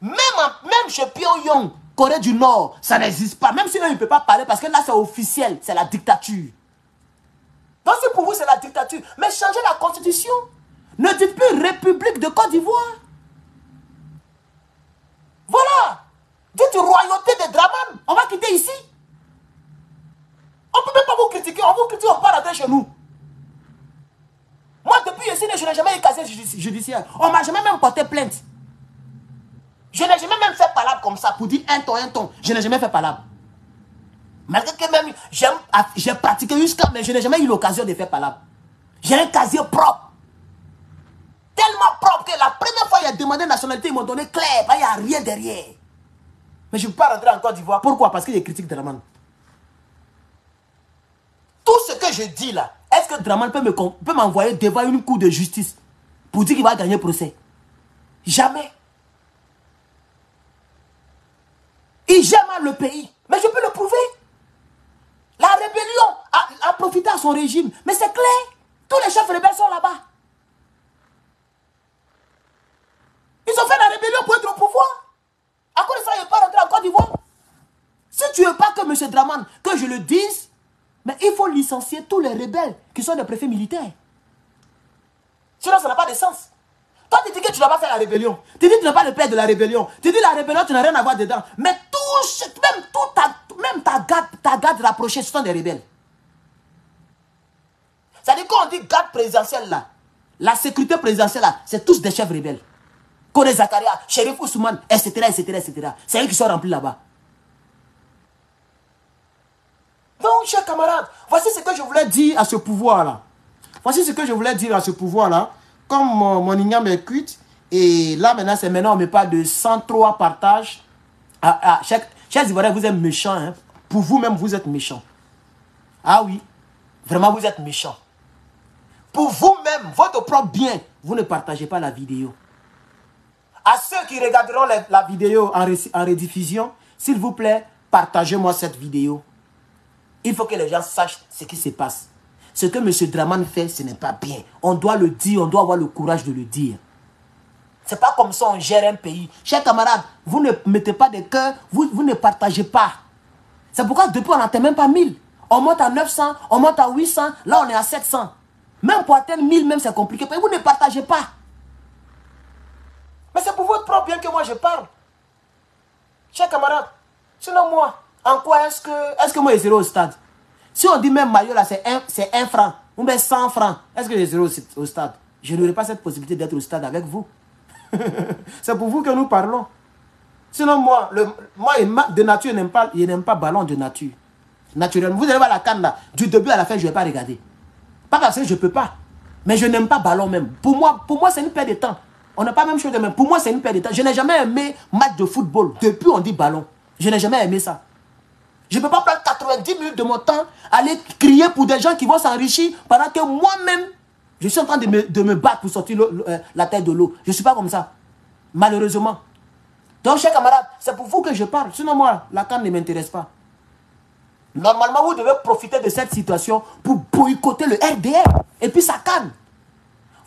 Même chez Pyongyang, Corée du Nord, ça n'existe pas. Même si eux, ils ne peuvent pas parler parce que là, c'est officiel. C'est la dictature. Donc, si pour vous, c'est la dictature. Mais changez la constitution. Ne dites plus République de Côte d'Ivoire. Voilà. Dites royauté de Draman. On va quitter ici. On ne peut même pas vous critiquer. On vous critique, on part rentrer chez nous. Moi, depuis ici, je n'ai jamais eu casier judiciaire. On ne m'a jamais même porté plainte. Je n'ai jamais même fait palabre comme ça pour dire un ton. Je n'ai jamais fait palabre. Malgré que même j'ai pratiqué jusqu'à, mais je n'ai jamais eu l'occasion de faire palabre. J'ai un casier propre. tellement propre que la première fois il a demandé nationalité, ils m'ont donné clair. Il n'y a rien derrière. Mais je ne peux pas rentrer en Côte d'Ivoire. Pourquoi? Parce qu'il y a critique Dramane. Tout ce que je dis là, est-ce que Dramane peut m'envoyer devant une cour de justice pour dire qu'il va gagner procès? Jamais. Il gère mal le pays. Mais je peux le prouver. La rébellion a profité à son régime. Mais c'est clair. Tous les chefs rebelles sont là-bas. Ils ont fait la rébellion pour être au pouvoir. À cause de ça, il n'est pas rentré en Côte d'Ivoire. Si tu ne veux pas que M. Dramane, que je le dise, mais il faut licencier tous les rebelles qui sont des préfets militaires. Sinon, ça n'a pas de sens. Toi, tu dis que tu n'as pas fait la rébellion. Tu dis que tu n'es pas le père de la rébellion. Tu dis la rébellion, tu n'as rien à voir dedans. Mais même ta garde rapprochée, ce sont des rebelles. C'est-à-dire quand on dit garde présidentielle là, la sécurité présidentielle là, c'est tous des chefs rebelles. Kone Zakaria, Shérif Ousmane, etc., etc., etc. C'est eux qui sont remplis là-bas. Donc, chers camarades, voici ce que je voulais dire à ce pouvoir-là. Voici ce que je voulais dire à ce pouvoir-là. Comme mon igname est cuite, et là maintenant on me parle de 103 partages. Chers Ivoiriens, vous êtes méchants. Hein? Pour vous-même, vous êtes méchants. Ah oui, vraiment, vous êtes méchants. Pour vous-même, votre propre bien, vous ne partagez pas la vidéo. À ceux qui regarderont la vidéo en rediffusion, s'il vous plaît, partagez-moi cette vidéo. Il faut que les gens sachent ce qui se passe. Ce que M. Dramane fait, ce n'est pas bien. On doit le dire, on doit avoir le courage de le dire. Ce n'est pas comme ça on gère un pays. Chers camarades, vous ne mettez pas de cœur, vous ne partagez pas. C'est pourquoi depuis on n'atteint même pas 1000. On monte à 900, on monte à 800, là on est à 700. Même pour atteindre 1000, même c'est compliqué. Vous ne partagez pas. Mais c'est pour votre propre bien que moi je parle. Chers camarades, sinon moi, en quoi est-ce que moi je serai au stade? Si on dit même maillot là, c'est 1 franc, ou bien 100 francs, est-ce que je serai au stade? Je n'aurai pas cette possibilité d'être au stade avec vous. C'est pour vous que nous parlons. Sinon moi, de nature, je n'aime pas ballon de nature. Naturellement, vous allez voir la canne là, du début à la fin, je ne vais pas regarder. Pas parce que je ne peux pas, mais je n'aime pas ballon même. Pour moi c'est une perte de temps. On n'a pas la même chose de même. Pour moi, c'est une perte de temps. Je n'ai jamais aimé match de football. Depuis, on dit ballon. Je n'ai jamais aimé ça. Je ne peux pas prendre 90 minutes de mon temps, aller crier pour des gens qui vont s'enrichir pendant que moi-même, je suis en train de me battre pour sortir la tête de l'eau. Je ne suis pas comme ça. Malheureusement. Donc, chers camarades, c'est pour vous que je parle. Sinon, moi, la CAN ne m'intéresse pas. Normalement, vous devez profiter de cette situation pour boycotter le RDR. Et puis, ça canne.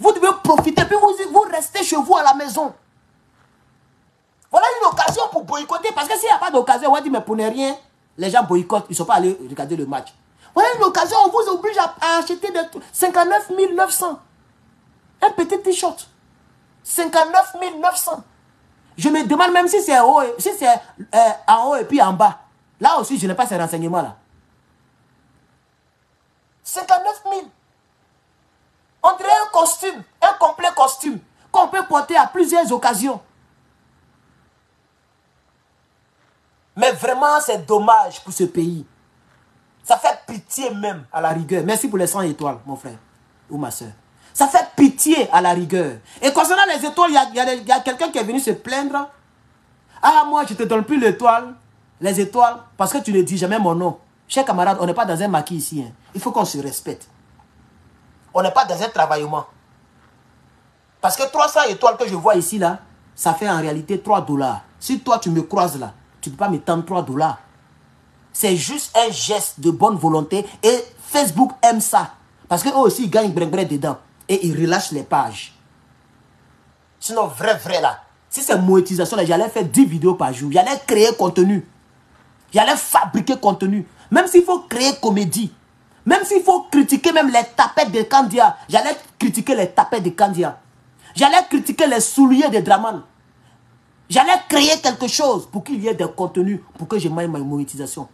Vous devez profiter, puis vous restez chez vous à la maison. Voilà une occasion pour boycotter. Parce que s'il n'y a pas d'occasion, on va dire, mais pour ne rien, les gens boycottent. Ils ne sont pas allés regarder le match. Voilà une occasion, on vous oblige à acheter 59 900. Un petit t-shirt. 59 900. Je me demande même si c'est en haut et puis en bas. Là aussi, je n'ai pas ces renseignements-là. 59 000. On dirait un costume, un complet costume, qu'on peut porter à plusieurs occasions. Mais vraiment, c'est dommage pour ce pays. Ça fait pitié même à la rigueur. Merci pour les 100 étoiles, mon frère ou ma soeur. Ça fait pitié à la rigueur. Et concernant les étoiles, il y a quelqu'un qui est venu se plaindre. Ah, moi, je ne te donne plus l'étoile, les étoiles, parce que tu ne dis jamais mon nom. Chers camarades, on n'est pas dans un maquis ici. Hein. Il faut qu'on se respecte. On n'est pas dans un travaillement. Parce que 300 étoiles que je vois ici, là, ça fait en réalité 3 $. Si toi, tu me croises là, tu ne peux pas me tendre 3 $. C'est juste un geste de bonne volonté. Et Facebook aime ça. Parce qu'eux aussi, ils gagnent brin-brin dedans. Et ils relâchent les pages. Sinon, vrai là. Si c'est monétisation, j'allais faire 10 vidéos par jour. J'allais créer contenu. J'allais fabriquer contenu. Même s'il faut créer comédie. Même s'il faut critiquer même les tapettes de Kandia. J'allais critiquer les tapettes de Kandia. J'allais critiquer les souliers de Dramane. J'allais créer quelque chose pour qu'il y ait des contenus, pour que je maille ma monétisation.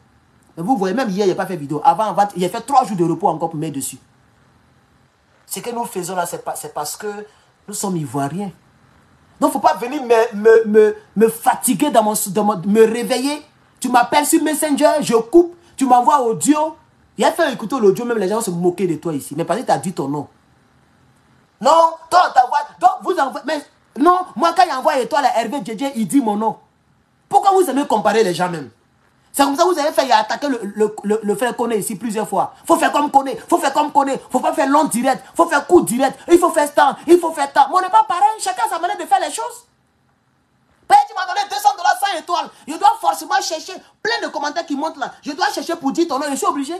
Mais vous voyez, même hier, il n'y a pas fait vidéo. Avant, il a fait 3 jours de repos encore pour mettre dessus. Ce que nous faisons là, c'est parce que nous sommes Ivoiriens. Donc, il ne faut pas venir me fatiguer, me réveiller. Tu m'appelles sur Messenger, je coupe, tu m'envoies audio. Il a fait écouter l'audio, même les gens vont se moquer de toi ici. Mais parce que tu as dit ton nom. Non, toi, on t'envoie Donc, vous envoyez... Mais non, moi, quand il envoie étoile à Hervé Djedje, il dit mon nom. Pourquoi vous aimez comparer les gens même? C'est comme ça que vous avez fait, il a attaqué le frère Koné ici plusieurs fois. Il faut faire comme Koné, faut faire comme Koné. Il ne faut pas faire long direct, il faut faire court direct. Il faut faire temps, il faut faire temps. Mais on n'est pas pareil, chacun a sa manière de faire les choses. Tu m'as donné 200 $ 100 étoiles. Je dois forcément chercher plein de commentaires qui montent là. Je dois chercher pour dire ton nom, je suis obligé.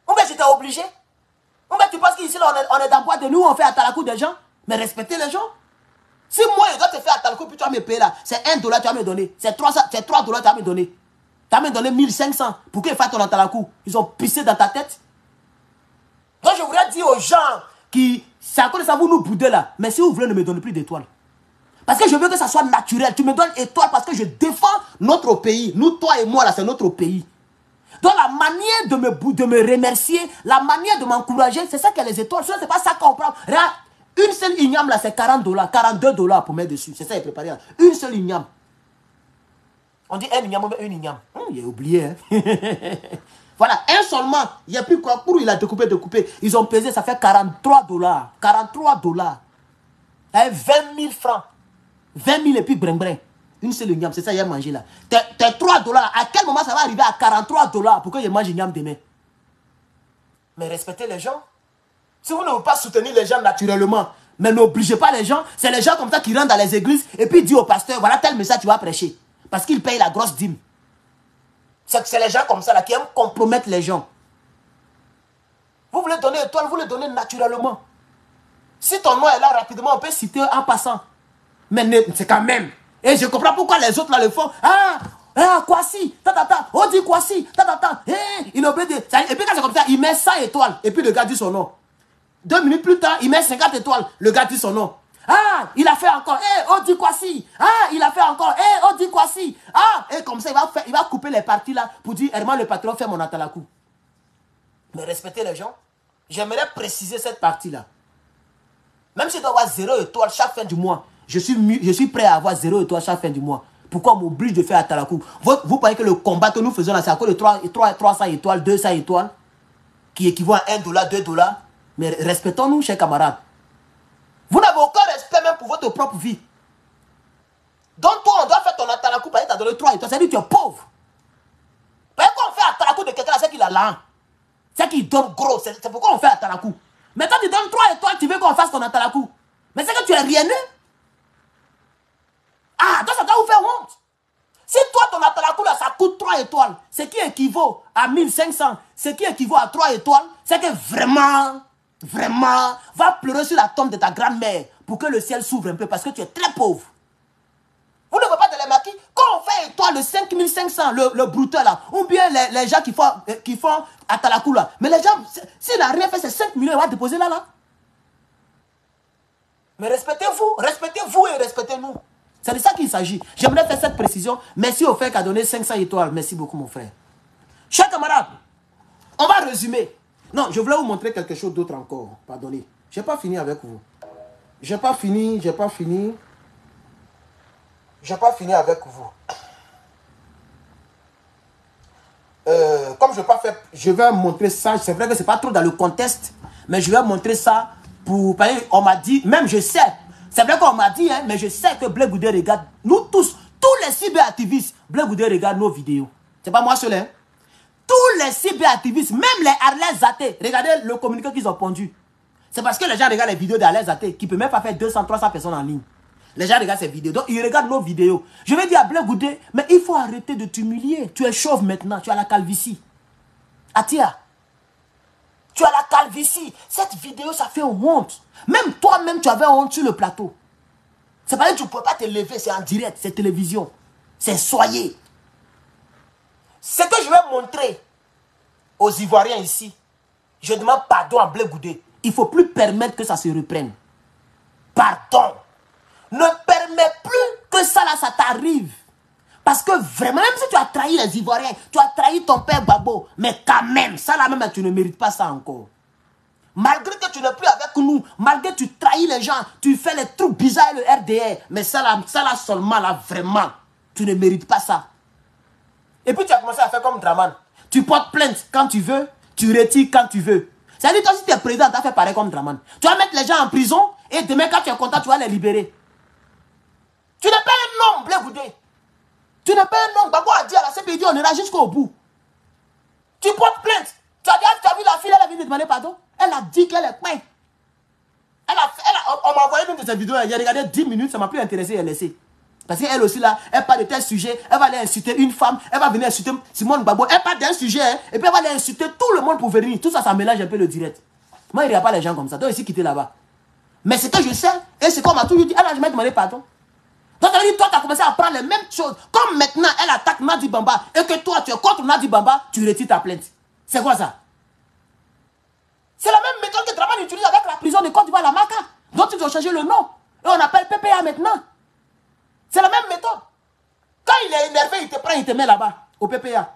Ou bien j'étais obligé. Ou bien tu penses qu'ici on est dans boîte de nous, on fait à Talakou des gens. Mais respectez les gens. Si moi je dois te faire à Talakou, puis tu vas me payer là, c'est 1 $, tu vas me donner. C'est 3 $, tu vas me donner. Tu vas me donner 1500 pour qu'ils fassent ton Talakou. Ils ont pissé dans ta tête. Donc je voudrais dire aux gens qui, c'est à cause de ça, vous nous boudez là. Mais si vous voulez, ne me donnez plus d'étoiles. Parce que je veux que ça soit naturel. Tu me donnes étoile parce que je défends notre pays. Nous, toi et moi, là, c'est notre pays. Donc la manière de me remercier, la manière de m'encourager, c'est ça que les étoiles. Ce n'est pas ça qu'on prend. Regarde, une seule igname, là, c'est 40 $, 42 $ pour mettre dessus. C'est ça, il est préparé. Là. Une seule igname. On dit un igname ou une igname. Il a oublié. Hein? Voilà, un seulement. Il n'y a plus quoi. Pour il a découpé. Ils ont pesé, ça fait 43 $. 43 $. 20 000 francs. 20 000 et puis brin. Une seule igname, c'est ça qu'il a mangé là. Tes 3 $, à quel moment ça va arriver à 43 $ pour que je mange igname demain? Mais respectez les gens. Si vous ne voulez pas soutenir les gens naturellement, mais n'obligez pas les gens, c'est les gens comme ça qui rentrent dans les églises et puis disent au pasteur, voilà tel message tu vas prêcher. Parce qu'ils payent la grosse dîme. C'est les gens comme ça là qui aiment compromettre les gens. Vous voulez donner étoile, vous le donnez naturellement. Si ton nom est là rapidement, on peut citer en passant. Mais c'est quand même. Et je comprends pourquoi les autres là le font. Quoi si, on dit quoi si, il obéit. Et puis quand c'est comme ça, il met 100 étoiles. Et puis le gars dit son nom. 2 minutes plus tard, il met 50 étoiles. Le gars dit son nom. Il a fait encore. On dit quoi si. Il a fait encore. On dit quoi si. Et comme ça, il va couper les parties là pour dire, Herman le patron fait mon Atalakou. Mais respectez les gens. J'aimerais préciser cette partie là. Même si je dois avoir 0 étoile chaque fin du mois. Je suis prêt à avoir 0 étoile chaque fin du mois. Pourquoi on m'oblige de faire Atalakou? Vous croyez que le combat que nous faisons là, c'est à cause de 300 étoiles, 200 étoiles, qui équivaut à 1 $, 2 $. Mais respectons-nous, chers camarades. Vous n'avez aucun respect même pour votre propre vie. Donc toi, on doit faire ton Atalakou parce que tu as donné 3 étoiles. C'est-à-dire que tu es pauvre. Pourquoi on fait Atalakou de quelqu'un là, c'est qu'il a l'argent. C'est qu'il donne gros. C'est pourquoi on fait Atalakou. Mais quand tu donnes 3 étoiles, tu veux qu'on fasse ton Atalakou. Mais c'est que tu es rieneux. Donc ça doit vous faire honte. Si toi, ton Atalakou, là, ça coûte 3 étoiles, ce qui équivaut à 1500, ce qui équivaut à 3 étoiles, c'est que vraiment, va pleurer sur la tombe de ta grand-mère pour que le ciel s'ouvre un peu parce que tu es très pauvre. Vous ne voyez pas de les maquis? Quand on fait étoile de 5500, le brouteur là, ou bien les gens qui font Atalakou là, mais les gens, s'il n'a rien fait, c'est 5 millions, il va déposer là. Mais respectez-vous et respectez-nous. C'est de ça qu'il s'agit. J'aimerais faire cette précision. Merci au frère qui a donné 500 étoiles. Merci beaucoup, mon frère. Chers camarades, on va résumer. Non, je voulais vous montrer quelque chose d'autre encore. Pardonnez. Je n'ai pas fini avec vous. Je n'ai pas fini avec vous. Comme je ne vais pas faire, je vais montrer ça. C'est vrai que ce n'est pas trop dans le contexte, mais je vais montrer ça pour... On m'a dit, même je sais. C'est vrai qu'on m'a dit, hein, mais je sais que Blé Goudé regarde, nous tous les cyberactivistes, Blé Goudé regarde nos vidéos. C'est pas moi seul, hein. Tous les cyberactivistes, même les Arlès Zaté, regardez le communiqué qu'ils ont pondu. C'est parce que les gens regardent les vidéos d'Arlès Zaté, qui ne peut même pas faire 200, 300 personnes en ligne. Les gens regardent ces vidéos, donc ils regardent nos vidéos. Je vais dire à Blé Goudé, mais il faut arrêter de t'humilier. Tu es chauve maintenant, tu as la calvitie. Atia, tu as la calvitie. Cette vidéo, ça fait honte. Même toi-même, tu avais honte sur le plateau. C'est pas que tu ne peux pas te lever, c'est en direct, c'est télévision. C'est soyez. Ce que je vais montrer aux Ivoiriens ici, je demande pardon à Blé Goudé. Il ne faut plus permettre que ça se reprenne. Pardon. Ne permets plus que ça là, ça t'arrive. Parce que vraiment, même si tu as trahi les Ivoiriens, tu as trahi ton père Babo, mais quand même, ça là même, tu ne mérites pas ça encore. Malgré que tu n'es plus avec nous, malgré que tu trahis les gens, tu fais les trucs bizarres le RDR, mais ça là seulement là, vraiment, tu ne mérites pas ça. Et puis tu as commencé à faire comme Draman. Tu portes plainte quand tu veux, tu retires quand tu veux. C'est-à-dire toi si tu es président, tu as fait pareil comme Draman. Tu vas mettre les gens en prison Et demain, quand tu es content, tu vas les libérer. Tu n'es pas un homme, Blé Goudé. Tu n'es pas un homme. Babo a dit à la CPI, on ira jusqu'au bout. Tu portes plainte. Tu as vu la fille, elle a venu demander pardon. Elle a dit qu'elle est peinte. On m'a envoyé une de ses vidéos, il a regardé 10 minutes, ça m'a plus intéressé, elle a laissé. Parce qu'elle aussi là, elle parle de tel sujet, elle va aller insulter une femme, elle va venir insulter Simone Gbagbo, elle parle d'un sujet, hein, et puis elle va aller insulter tout le monde pour venir. Tout ça, ça mélange un peu le direct. Moi, il n'y a pas les gens comme ça, donc ici quitter là-bas. Mais ce que je sais, et c'est qu'on m'a toujours dit, elle a jamais demandé pardon. Donc elle dit, toi, tu as commencé à prendre les mêmes choses. Comme maintenant, elle attaque Nadi Bamba, et que toi, tu es contre Nadi Bamba, tu retires ta plainte. C'est quoi ça? C'est la même méthode que Dramane utilise avec la prison de Côte d'Ivoire, la MACA, dont ils ont changé le nom. Et on appelle PPA maintenant. C'est la même méthode. Quand il est énervé, il te prend, il te met là-bas, au PPA.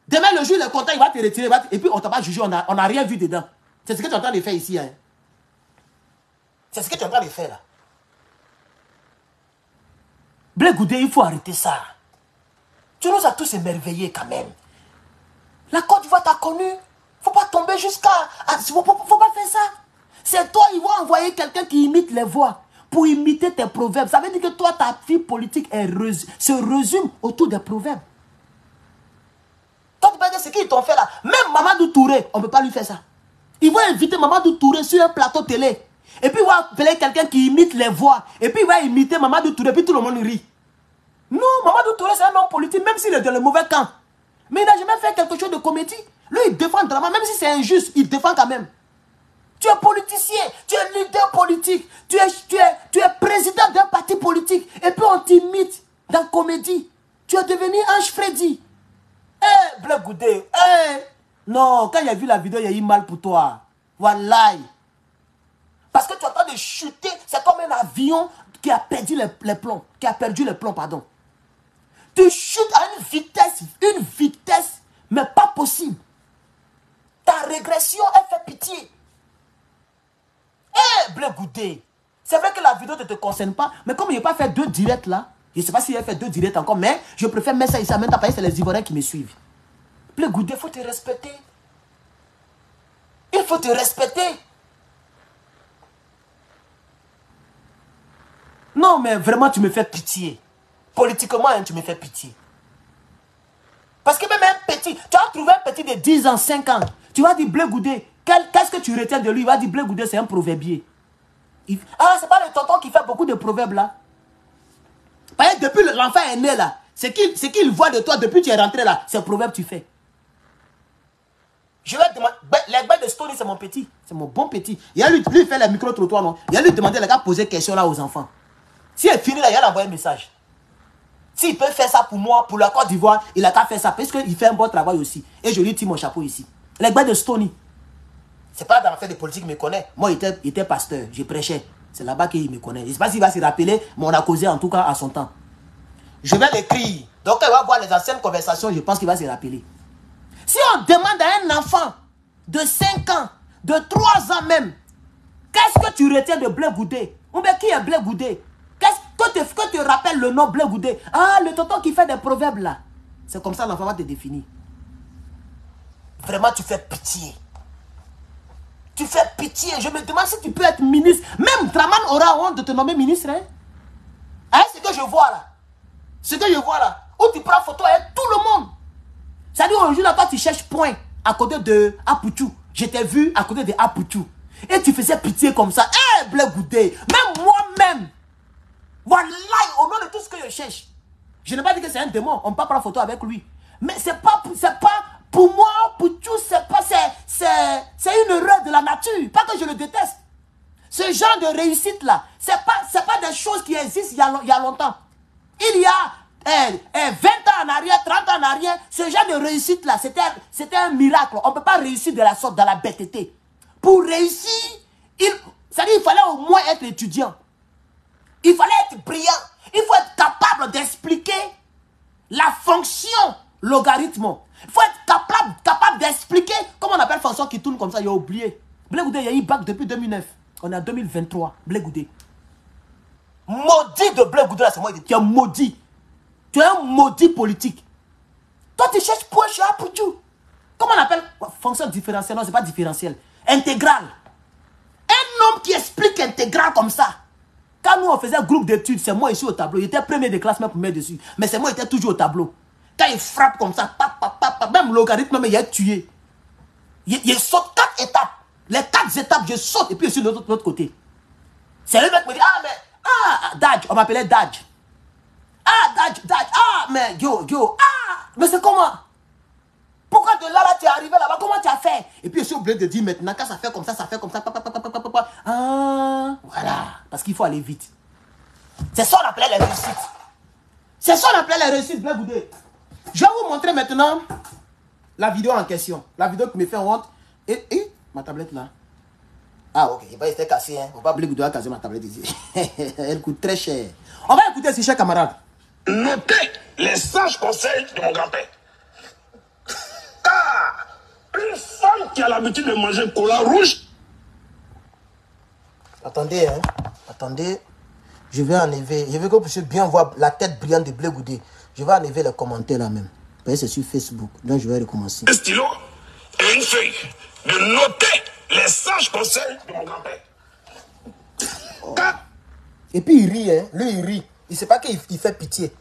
Demain, le jour, il est content, il va te retirer. Et puis, on t'a pas jugé, on n'a rien vu dedans. C'est ce que tu es en train de faire ici. Hein. C'est ce que tu es en train de faire là. Blé Goudé, il faut arrêter ça. Tu nous as tous émerveillés quand même. La Côte d'Ivoire t'a connu. Faut pas tomber jusqu'à... Faut pas faire ça. C'est toi, ils vont envoyer quelqu'un qui imite les voix pour imiter tes proverbes. Ça veut dire que toi, ta vie politique se résume autour des proverbes. Toi, tu peux dire ce qu'ils t'ont fait là. Même Mamadou Touré, on ne peut pas lui faire ça. Ils vont inviter Mamadou Touré sur un plateau télé. Et puis, ils vont appeler quelqu'un qui imite les voix. Et puis, il va imiter Mamadou Touré. Puis, tout le monde rit. Non, Mamadou Touré, c'est un homme politique, même s'il est dans le mauvais camp. Mais il n'a jamais fait quelque chose de comédie. Lui, il défend Dramane, même si c'est injuste, il défend quand même. Tu es politicien, tu es leader politique, tu es président d'un parti politique, et puis on t'imite dans la comédie. Tu es devenu Ange Freddy. Eh, Blé Goudé, non, quand il a vu la vidéo, il a eu mal pour toi. Wallahi. Parce que tu es en train de chuter, c'est comme un avion qui a perdu les plombs, pardon. Tu chutes à une vitesse, mais pas possible. Ta régression, elle fait pitié. Eh, Blé Goudé, c'est vrai que la vidéo ne te concerne pas, mais comme il n'a pas fait 2 directs là, je ne sais pas s'il a fait 2 directs encore, mais je préfère mettre ça ici en même temps parce que c'est les Ivoiriens qui me suivent. Blé Goudé, il faut te respecter. Il faut te respecter. Non, mais vraiment, tu me fais pitié. Politiquement, hein, tu me fais pitié. Parce que même un petit, tu as trouvé un petit de 10 ans, 5 ans, tu vas dire Blé Goudé, qu'est-ce que tu retiens de lui? Il va dire Blé Goudé, c'est un proverbier. Ah, c'est pas le tonton qui fait beaucoup de proverbes là. Parce que depuis l'enfant est né là, ce qu'il voit de toi depuis que tu es rentré là, c'est proverbe que tu fais. Je vais demander, les gars de Stony, c'est mon petit, c'est mon bon petit. Il a lui fait les micro-trottoirs, non? Il a lui demandé, les gars, poser question là aux enfants. Si il est fini là, il a envoyé un message. S'il peut faire ça pour moi, pour la Côte d'Ivoire, il a qu'à faire ça. Parce qu'il fait un bon travail aussi. Et je lui tire mon chapeau ici. Les gars de Stony. C'est pas dans l'affaire de politique qu'il me connaît. Moi, il était pasteur. Je prêchais. C'est là-bas qu'il me connaît. Je ne sais pas s'il va se rappeler, mais on a causé en tout cas à son temps. Je vais l'écrire. Donc, il va voir les anciennes conversations. Je pense qu'il va se rappeler. Si on demande à un enfant de 5 ans, de 3 ans même, qu'est-ce que tu retiens de Blé Goudé? Ou bien qui est Blé Goudé? Que tu rappelles le nom Blé Goudé? Ah, le tonton qui fait des proverbes là. C'est comme ça l'enfant va te définir. Vraiment, tu fais pitié. Tu fais pitié. Je me demande si tu peux être ministre. Même Dramane aura honte de te nommer ministre. Hein? Hein, ce que je vois là. Ce que je vois là. Où tu prends photo avec tout le monde. C'est-à-dire aujourd'hui là, toi tu cherches point à côté de Apoutou. Je t'ai vu à côté de Apoutou. Et tu faisais pitié comme ça. Eh, Blé Goudé. Même moi-même. Voilà, au nom de tout ce que je cherche. Je n'ai pas dit que c'est un démon. On ne peut pas prendre photo avec lui. Mais c'est pas pour moi, pour tout, c'est une erreur de la nature. Pas que je le déteste. Ce genre de réussite là, c'est pas des choses qui existent il y a longtemps. Il y a 20 ans en arrière, 30 ans en arrière, ce genre de réussite là, c'était un miracle. On ne peut pas réussir de la sorte dans la bêteté. Pour réussir, il fallait au moins être étudiant. Il fallait être brillant. Il faut être capable d'expliquer la fonction logarithme. Il faut être capable d'expliquer comment on appelle fonction qui tourne comme ça. Il a oublié. Blé Goudé, il y a eu bac depuis 2009. On est en 2023. Blé Goudé. Maudit de Blé Goudé, là, c'est moi. Tu es maudit. Tu es un maudit politique. Toi, tu cherches point chez Apoutou. Comment on appelle fonction différentielle? Non, ce n'est pas différentielle. Intégrale. Un homme qui explique intégral comme ça. Quand nous on faisait un groupe d'études, c'est moi ici au tableau. Il était premier de classe même pour mettre dessus. Mais c'est moi qui était toujours au tableau. Quand il frappe comme ça, même le logarithme, même il a tué. Il saute 4 étapes. Les 4 étapes, je saute et puis je suis de l'autre côté. C'est le mec qui me dit, ah mais, Daj, on m'appelait Daj. Daj, mais mais c'est comment? Pourquoi de là tu es arrivé là-bas? Comment tu as fait? Et puis je suis obligé de dire maintenant, quand ça fait comme ça, voilà. Parce qu'il faut aller vite. C'est ça qu'on appelait les réussites. C'est ça qu'on appelait les réussites, Blé Goudé. Je vais vous montrer maintenant la vidéo en question. La vidéo qui me fait honte. Et ma tablette là. Ah ok, il va rester cassé. Hein. Faut pas Blé Goudé a cassé ma tablette ici. Elle coûte très cher. On va écouter ces chers camarades. Notez les sages conseils de mon grand-père. Car une femme qui a l'habitude de manger cola rouge. Attendez, hein. Attendez. Je vais enlever. Je veux que vous puissiez bien voir la tête brillante de Blé Goudé. Je vais enlever les commentaires là même. C'est sur Facebook. Donc je vais recommencer. Un stylo et une feuille. De noter les sages conseils de mon grand-père. Oh. Et puis il rit, hein. Lui il rit. Il ne sait pas qu'il fait pitié.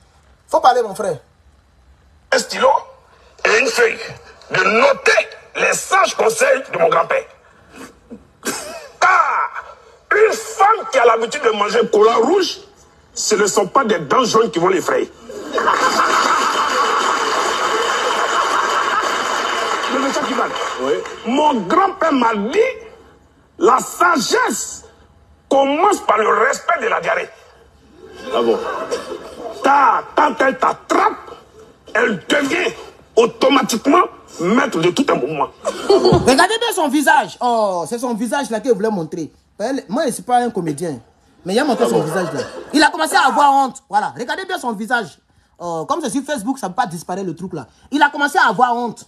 Faut parler mon frère. Un stylo et une feuille. De noter les sages conseils de mon grand-père. Car une femme qui a l'habitude de manger cola rouge, ce ne sont pas des dents jaunes qui vont l'effrayer. Oui. Mon grand-père m'a dit, la sagesse commence par le respect de la diarrhée. Ah bon? Quand elle t'attrape, elle devient automatiquement maître de tout un mouvement. Regardez bien son visage. Oh, c'est son visage là qu'il voulait montrer. Moi, je ne suis pas un comédien. Mais il a montré son visage là. Il a commencé à avoir honte. Voilà, regardez bien son visage. Comme c'est sur Facebook, ça ne peut pas disparaître le truc là. Il a commencé à avoir honte.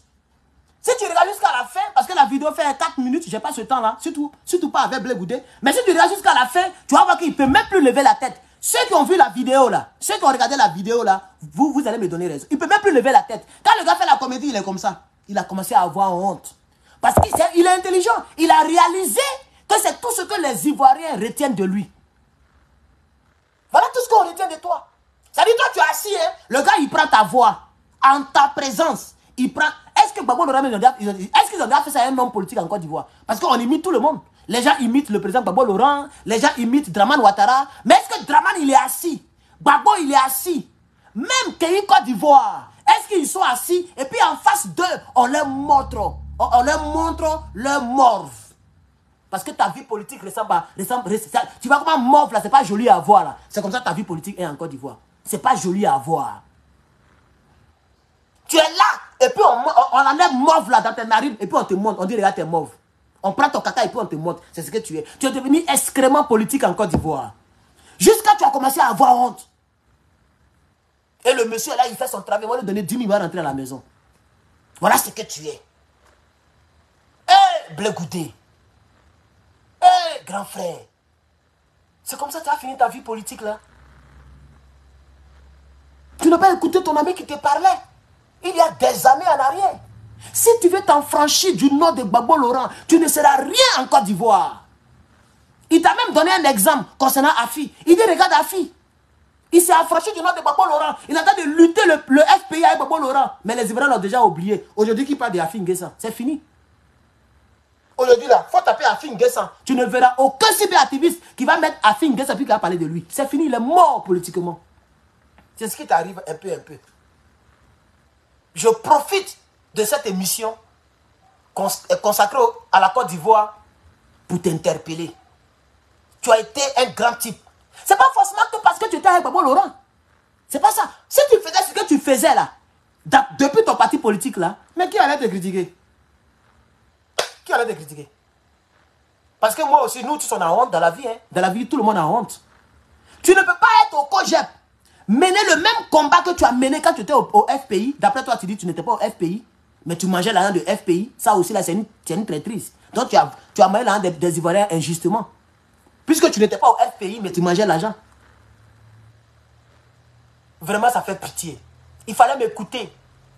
Si tu regardes jusqu'à la fin, parce que la vidéo fait 4 minutes, je n'ai pas ce temps là, surtout pas avec Blé Goudé. Mais si tu regardes jusqu'à la fin, tu vas voir qu'il ne peut même plus lever la tête. Ceux qui ont vu la vidéo là, ceux qui ont regardé la vidéo là, vous allez me donner raison. Il ne peut même plus lever la tête. Quand le gars fait la comédie, il est comme ça. Il a commencé à avoir honte. Parce qu'il est intelligent. Il a réalisé que c'est tout ce que les Ivoiriens retiennent de lui. Voilà tout ce qu'on retient de toi. Ça dit, toi tu es assis, hein? Le gars il prend ta voix en ta présence. Il prend. Est-ce que Gbagbo Laurent, est-ce qu'ils ont déjà fait ça à un homme politique en Côte d'Ivoire? Parce qu'on imite tout le monde. Les gens imitent le président Gbagbo Laurent, les gens imitent Dramane Ouattara. Mais est-ce que Dramane il est assis? Gbagbo il est assis. Même Kéi Côte d'Ivoire, est-ce qu'ils sont assis? Et puis en face d'eux, on leur montre leur morve. Parce que ta vie politique ressemble. Tu vois comment morve là, c'est pas joli à voir là. C'est comme ça ta vie politique est en Côte d'Ivoire. C'est pas joli à voir. Tu es là, et puis on enlève mauve là dans tes narines, et puis on te montre, on dit regarde t'es mauve. On prend ton caca et puis on te montre, c'est ce que tu es. Tu es devenu excrément politique en Côte d'Ivoire. Jusqu'à tu as commencé à avoir honte. Et le monsieur là, il fait son travail, on va lui donner 10 000, il va rentrer à la maison. Voilà ce que tu es. Hé, Blé Goudé. Hé, grand frère. C'est comme ça que tu as fini ta vie politique là. Tu n'as pas écouté ton ami qui te parlait. Il y a des années en arrière. Si tu veux t'enfranchir du nom de Gbagbo Laurent, tu ne seras rien en Côte d'Ivoire. Il t'a même donné un exemple concernant Afi. Il dit, regarde Afi. Il s'est affranchi du nom de Gbagbo Laurent. Il a tenté de lutter le FPI avec Gbagbo Laurent. Mais les Ivoiriens l'ont déjà oublié. Aujourd'hui, qui parle de Afi N'Guessan, c'est fini. Aujourd'hui, là, il faut taper Afi N'Guessan. Tu ne verras aucun cyberactiviste qui va mettre Afi N'Guessan puis qui va parler de lui. C'est fini, il est mort politiquement. C'est ce qui t'arrive un peu. Je profite de cette émission consacrée à la Côte d'Ivoire pour t'interpeller. Tu as été un grand type. C'est pas forcément que parce que tu étais avec Gbagbo Laurent. C'est pas ça. Si tu faisais ce que tu faisais là, depuis ton parti politique là, mais qui allait te critiquer? Qui allait te critiquer? Parce que moi aussi, nous tous on a honte dans la vie. Hein. Dans la vie, tout le monde a honte. Tu ne peux pas être au COJEP. Mener le même combat que tu as mené quand tu étais au FPI. D'après toi, tu dis que tu n'étais pas au FPI, mais tu mangeais l'argent de FPI. Ça aussi, là, c'est une traîtrise. Donc, tu as mangé l'argent des Ivoiriens injustement. Puisque tu n'étais pas au FPI, mais tu mangeais l'argent. Vraiment, ça fait pitié. Il fallait m'écouter.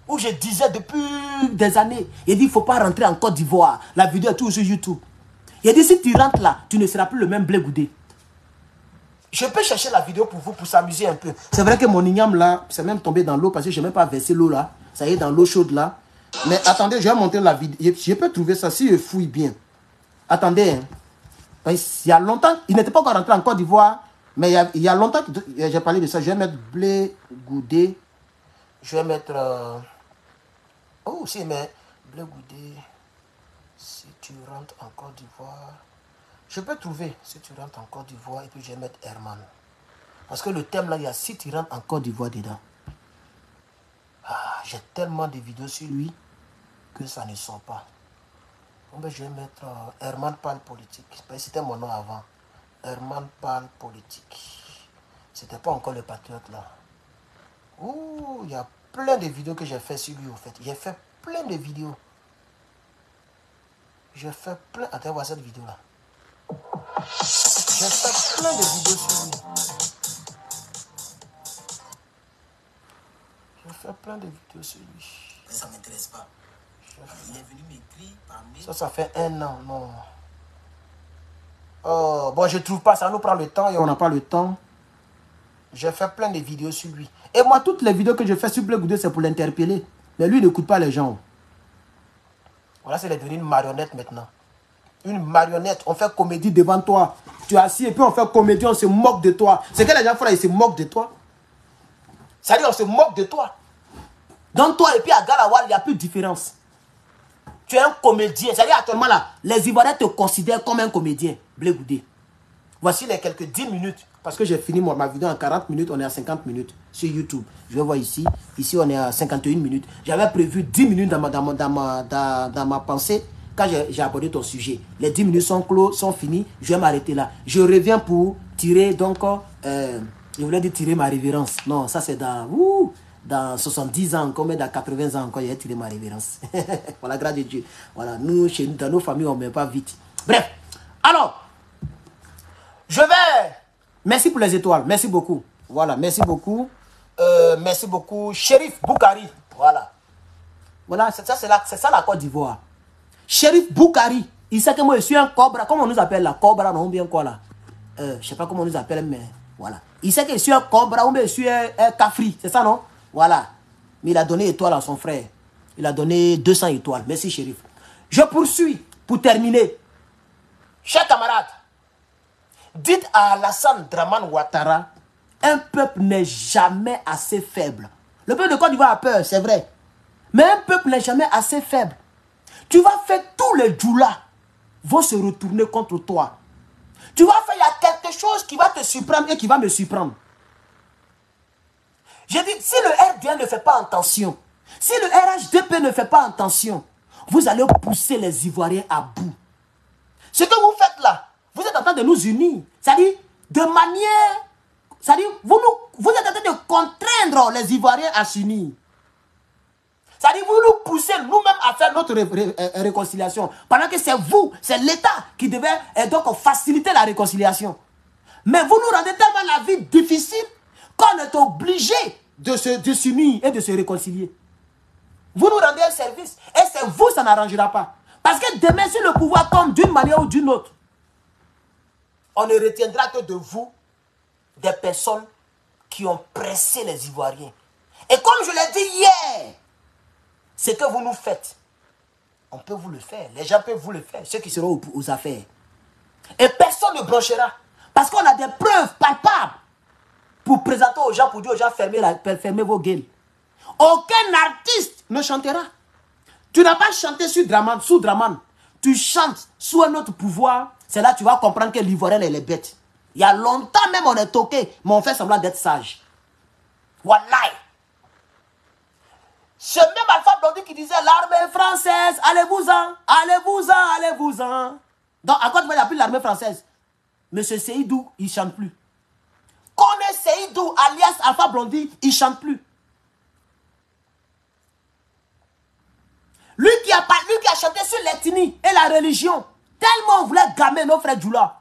Où je disais depuis des années, il dit, il ne faut pas rentrer en Côte d'Ivoire. La vidéo est toujours sur YouTube. Il a dit, si tu rentres là, tu ne seras plus le même Blé Goudé. Je peux chercher la vidéo pour vous, pour s'amuser un peu. C'est vrai que mon igname là, c'est même tombé dans l'eau parce que je n'ai même pas versé l'eau là. Ça y est, dans l'eau chaude là. Mais attendez, je vais montrer la vidéo. Je peux trouver ça si je fouille bien. Attendez, hein. Il y a longtemps, il n'était pas encore rentré en Côte d'Ivoire, mais il y a longtemps que j'ai parlé de ça. Je vais mettre Blé Goudé. Je vais mettre... Oh, si, mais Blé Goudé, si tu rentres en Côte d'Ivoire... Je peux trouver si tu rentres en Côte d'Ivoire et puis je vais mettre Herman. Parce que le thème là, il y a si tu rentres en Côte d'Ivoire dedans. Ah, j'ai tellement de vidéos sur lui que ça ne sort pas. Bon, ben, je vais mettre Herman parle politique. C'était mon nom avant. Herman parle politique. C'était pas encore le patriote là. Ouh, il y a plein de vidéos que j'ai fait sur lui au fait. J'ai fait plein de vidéos. J'ai fait plein... Attends, voir cette vidéo là. J'ai fait plein de vidéos sur lui. J'ai fait plein de vidéos sur lui. Mais ça ne m'intéresse pas. Il est venu m'écrire par mail. Ça fait 1 an, non. Oh, bon, je ne trouve pas, ça nous prend le temps et on n'a pas le temps. J'ai fait plein de vidéos sur lui. Et moi, toutes les vidéos que je fais sur Blé Goudé, c'est pour l'interpeller. Mais lui, il n'écoute pas les gens. Voilà, c'est devenu une marionnette maintenant. Une marionnette, on fait comédie devant toi. Tu es assis et puis on fait comédie, on se moque de toi. C'est que les gens font là, ils se moquent de toi. C'est-à-dire, on se moque de toi. Dans toi et puis à Galawal, il n'y a plus de différence. Tu es un comédien. C'est-à-dire, actuellement là, les Ivoiriens te considèrent comme un comédien. Blé Goudé. Voici les quelques 10 minutes. Parce que j'ai fini ma vidéo en 40 minutes, on est à 50 minutes sur YouTube. Je vais voir ici. Ici, on est à 51 minutes. J'avais prévu 10 minutes dans ma pensée. Quand j'ai abordé ton sujet, les 10 minutes sont clos, sont finis, je vais m'arrêter là. Je reviens pour tirer, donc, je voulais dire tirer ma révérence. Non, ça c'est dans 70 ans, comme dans 80 ans encore, j'ai tiré ma révérence. Pour la grâce de Dieu. Voilà, nous, chez nous, dans nos familles, on ne met pas vite. Bref, alors, je vais... Merci pour les étoiles, merci beaucoup. Voilà, merci beaucoup. Merci beaucoup. Chérif Boukari, voilà. Voilà, c'est ça la Côte d'Ivoire. Chérif Boukari, il sait que moi je suis un cobra. Comment on nous appelle la cobra, non bien quoi là? Je ne sais pas comment on nous appelle, mais voilà. Il sait que je suis un cobra ou bien je suis un cafri, c'est ça non? Voilà. Mais il a donné étoile à son frère. Il a donné 200 étoiles. Merci Chérif. Je poursuis pour terminer. Chers camarades, dites à Alassane Dramane Ouattara, un peuple n'est jamais assez faible. Le peuple de Côte d'Ivoire a peur, c'est vrai. Mais un peuple n'est jamais assez faible. Tu vas faire tous les djoulas vont se retourner contre toi. Tu vas faire, il y a quelque chose qui va te surprendre et qui va me surprendre. J'ai dit, si le RDN ne fait pas attention, si le RHDP ne fait pas attention, vous allez pousser les Ivoiriens à bout. Ce que vous faites là, vous êtes en train de nous unir. C'est-à-dire, de manière... C'est-à-dire, vous êtes en train de contraindre les Ivoiriens à s'unir. C'est-à-dire, vous nous poussez nous-mêmes à faire notre réconciliation. Pendant que c'est vous, c'est l'État qui devait donc faciliter la réconciliation. Mais vous nous rendez tellement la vie difficile qu'on est obligé de s'unir et de se réconcilier. Vous nous rendez un service et c'est vous, ça n'arrangera pas. Parce que demain, si le pouvoir tombe d'une manière ou d'une autre, on ne retiendra que de vous des personnes qui ont pressé les Ivoiriens. Et comme je l'ai dit hier, ce que vous nous faites, on peut vous le faire. Les gens peuvent vous le faire, ceux qui seront aux affaires. Et personne ne bronchera. Parce qu'on a des preuves palpables pour présenter aux gens, pour dire aux gens, fermez vos gueules. Aucun artiste ne chantera. Tu n'as pas chanté sous Dramane. Tu chantes sous un autre pouvoir. C'est là que tu vas comprendre que l'Ivoirien, elle est bête. Il y a longtemps même, on est toqué, mais on fait semblant d'être sage. Wallahi. Ce même Alpha Blondy qui disait l'armée française, allez-vous-en, allez-vous-en, allez-vous-en. Donc, à quoi il n'y a plus l'armée française? Monsieur Seydou, il ne chante plus. Kone Seydou, alias Alpha Blondy, il ne chante plus. Lui qui a chanté sur l'ethnie et la religion, tellement on voulait gamer nos frères Djoula.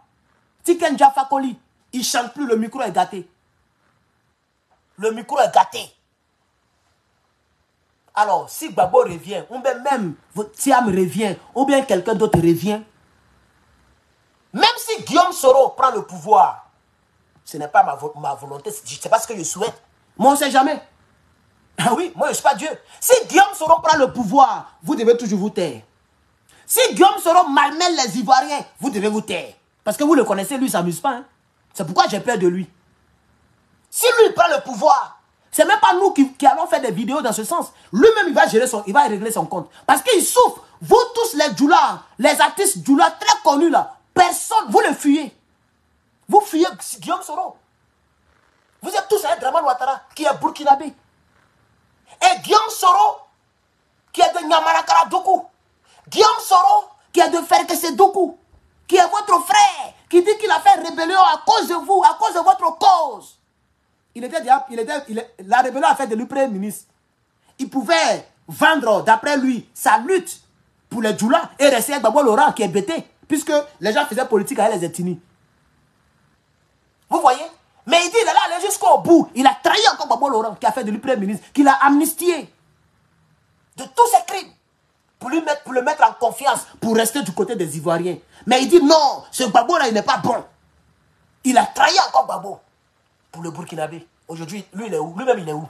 Tiken Jaffa Koli, il ne chante plus, le micro est gâté. Le micro est gâté. Alors, si Gbagbo revient, ou bien même Thiam revient, ou bien quelqu'un d'autre revient, Guillaume Soro prend le pouvoir, ce n'est pas ma volonté, je ne sais pas ce que je souhaite. Moi, on ne sait jamais. Ah oui, moi, je ne suis pas Dieu. Si Guillaume Soro prend le pouvoir, vous devez toujours vous taire. Si Guillaume Soro malmène les Ivoiriens, vous devez vous taire. Parce que vous le connaissez, lui, il ne s'amuse pas. Hein. C'est pourquoi j'ai peur de lui. Si lui, il prend le pouvoir, c'est même pas nous qui allons faire des vidéos dans ce sens. Lui-même, il va régler son compte. Parce qu'il souffre. Vous tous, les djoulas, les artistes djoulas très connus là, personne, vous le fuyez. Vous fuyez Guillaume Soro. Vous êtes tous un Dramane Ouattara qui est burkinabé. Et Guillaume Soro qui est de Nyamarakara Doku. Guillaume Soro qui est de Ferkese Doku. Qui est votre frère. Qui dit qu'il a fait rébellion à cause de vous, à cause de votre cause. La rébellion a fait de lui premier ministre. Il pouvait vendre, d'après lui, sa lutte pour les djoulas et rester avec Gbagbo Laurent qui est bêté. Puisque les gens faisaient politique avec les ethnies. Vous voyez? Mais il dit, il est allé jusqu'au bout. Il a trahi encore Gbagbo Laurent qui a fait de lui premier ministre, qu'il a amnistié de tous ses crimes. Pour le mettre en confiance, pour rester du côté des Ivoiriens. Mais il dit non, ce Gbagbo là, il n'est pas bon. Il a trahi encore Gbagbo pour le Burkinabé. Aujourd'hui, lui, il est où? Lui-même, il est où?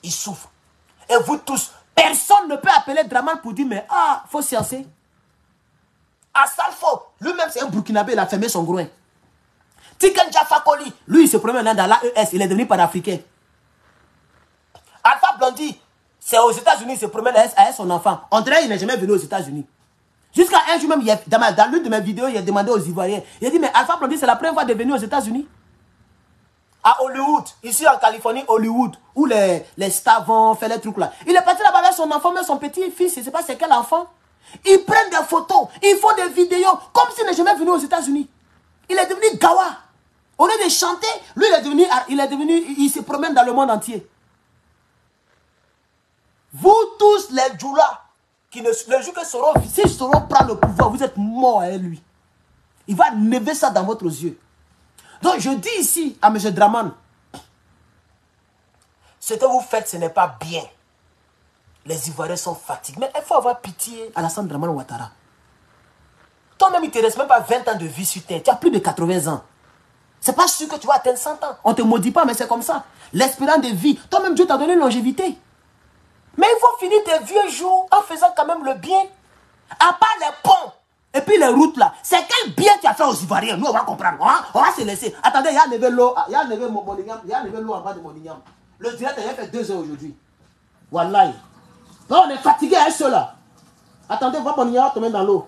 Il souffre. Et vous tous, personne ne peut appeler Dramane pour dire, mais ah, faut sciencer. À Salfo, lui-même, c'est un Burkinabé, il a fermé son groin. Tiken Jafakoli, lui, il se promène dans l'AES, il est devenu panafricain. Alpha Blondy, c'est aux États-Unis, il se promène avec son enfant. André, il n'est jamais venu aux États-Unis. Jusqu'à un jour même, dans l'une de mes vidéos, il a demandé aux Ivoiriens. Il a dit, mais Alpha Blondy, c'est la première fois de venir aux États-Unis. À Hollywood, ici en Californie, Hollywood, où les stars vont faire les trucs là. Il est parti là-bas avec son enfant, mais son petit-fils, je ne sais pas c'est quel enfant. Ils prennent des photos, ils font des vidéos, comme s'il n'est jamais venu aux États-Unis. Il est devenu Gawa. Au lieu de chanter, lui, il se promène dans le monde entier. Vous tous, les djoulas, le jour que si Soro prend le pouvoir, vous êtes morts avec lui. Il va lever ça dans votre yeux. Donc, je dis ici à M. Dramane, ce que vous faites, ce n'est pas bien. Les Ivoiriens sont fatigués. Mais il faut avoir pitié à Alassane Dramane Ouattara. Toi-même, il ne te reste même pas 20 ans de vie sur terre. Tu as plus de 80 ans. C'est pas sûr que tu vas atteindre 100 ans. On ne te maudit pas, mais c'est comme ça. L'espérance de vie. Toi-même, Dieu t'a donné une longévité. Mais il faut finir tes vieux jours en faisant quand même le bien. À part les ponts et puis les routes là. C'est quel bien tu as fait aux Ivoiriens? Nous, on va comprendre. On va se laisser. Attendez, il y a levé l'eau. Il y a levé l'eau en bas de mon igname. Le direct, il a fait 2 heures aujourd'hui. Wallahi. Non, on est fatigué avec ceux-là. Attendez, voir mon igname tomber dans l'eau.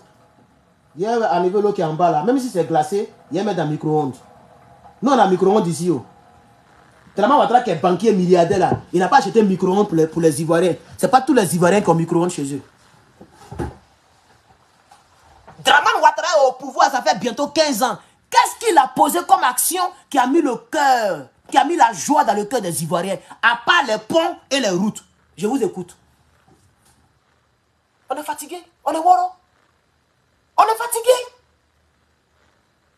Il y a enlevé l'eau qui est en bas là. Même si c'est glacé, il y a mettre dans le micro-ondes. Nous, on a un micro-ondes ici. Dramane Ouattara qui est banquier milliardaire là, il n'a pas acheté un micro-ondes pour les Ivoiriens. Ce n'est pas tous les Ivoiriens qui ont micro-ondes chez eux. Dramane Ouattara est au pouvoir, ça fait bientôt 15 ans. Qu'est-ce qu'il a posé comme action qui a mis le cœur, qui a mis la joie dans le cœur des Ivoiriens, à part les ponts et les routes? Je vous écoute. On est fatigué, on est woro. On est fatigué.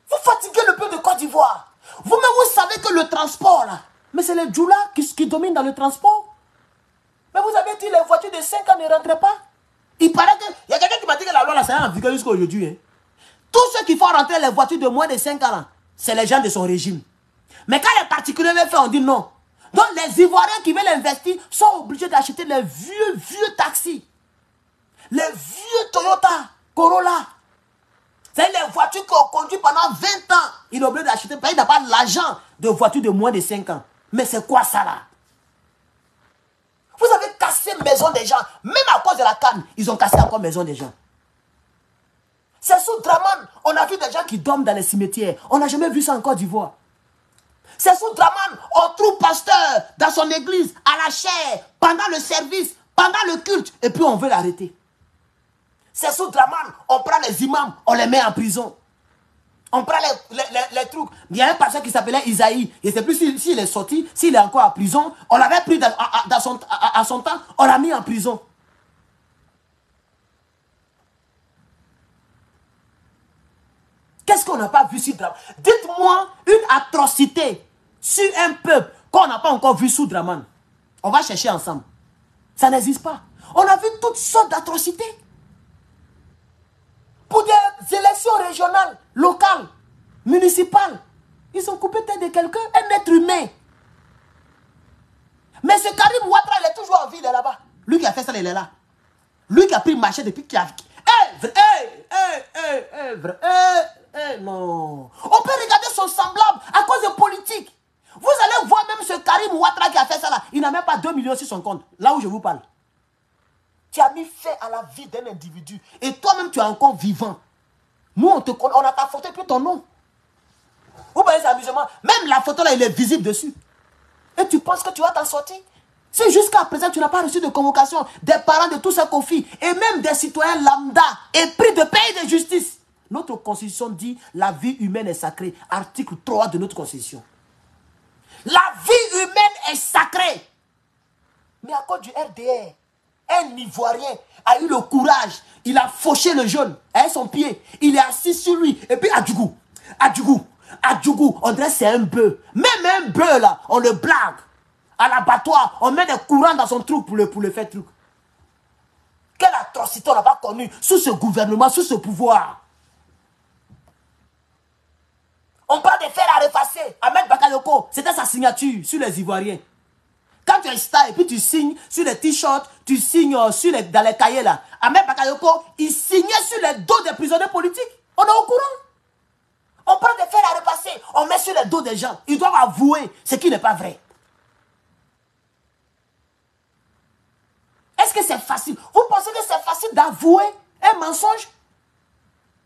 Vous fatiguez le peuple de Côte d'Ivoire. Vous-même, vous savez que le transport, là, mais c'est les djoulas qui dominent dans le transport. Mais vous avez dit les voitures de 5 ans ne rentrent pas. Il paraît que... Il y a quelqu'un qui m'a dit que la loi, là, c'est en vigueur jusqu'à aujourd'hui. Hein. Tous ceux qui font rentrer les voitures de moins de 5 ans, c'est les gens de son régime. Mais quand les particuliers veulent faire, on dit non. Donc les Ivoiriens qui veulent investir sont obligés d'acheter les vieux taxis. Les vieux Toyota, Corolla. C'est les voitures qu'on conduit pendant 20 ans. Il est obligé d'acheter, parce qu'il n'a pas l'argent de voitures de moins de 5 ans. Mais c'est quoi ça là? Vous avez cassé maison des gens. Même à cause de la canne, ils ont cassé encore maison des gens. C'est sous Dramane. On a vu des gens qui dorment dans les cimetières. On n'a jamais vu ça en Côte d'Ivoire. C'est sous Dramane. On trouve pasteur dans son église, à la chaire, pendant le service, pendant le culte. Et puis on veut l'arrêter. C'est sous Dramane. On prend les imams, on les met en prison. On prend les trucs. Il y a un pasteur qui s'appelait Isaïe. Je ne sais plus s'il est sorti, s'il est encore en prison. On l'avait pris à son temps, on l'a mis en prison. Qu'est-ce qu'on n'a pas vu sur Dramane? Dites-moi une atrocité sur un peuple qu'on n'a pas encore vu sous Dramane. On va chercher ensemble. Ça n'existe pas. On a vu toutes sortes d'atrocités. Pour des élections régionales, locales. municipal. Ils ont coupé tête de quelqu'un, un être humain. Mais ce Karim Ouattara, il est toujours en vie, il est là-bas. Lui qui a fait ça, il est là. Lui qui a pris le marché depuis qu'il a... non. On peut regarder son semblable à cause de politique. Vous allez voir même ce Karim Ouattara qui a fait ça là. Il n'a même pas 2 millions sur son compte. Là où je vous parle. Tu as mis fin à la vie d'un individu. Et toi-même, tu es encore vivant. Nous, on a ta photo et puis ton nom. Vous voyez ces amusements. Même la photo là, il est visible dessus. Et tu penses que tu vas t'en sortir? Si jusqu'à présent, tu n'as pas reçu de convocation des parents de tous ces conflits et même des citoyens lambda épris de paix et de justice. Notre constitution dit la vie humaine est sacrée. Article 3 de notre constitution. La vie humaine est sacrée. Mais à cause du RDR, un Ivoirien a eu le courage. Il a fauché le jeune avec son pied. Il est assis sur lui. Et puis Adjougou, on dirait c'est un bœuf. Même un bœuf là, on le blague. À l'abattoir, on met des courants dans son truc pour le faire truc. Quelle atrocité on n'a pas connue sous ce gouvernement, sous ce pouvoir. On parle de faire à repasser. Ahmed Bakayoko, c'était sa signature sur les Ivoiriens. Quand tu es star et puis tu signes sur les t-shirts, tu signes dans les cahiers là. Ahmed Bakayoko, il signait sur les dos des prisonniers politiques. On est au courant. On parle de faire à repasser. On met sur les dos des gens. Ils doivent avouer ce qui n'est pas vrai. Est-ce que c'est facile? Vous pensez que c'est facile d'avouer un mensonge?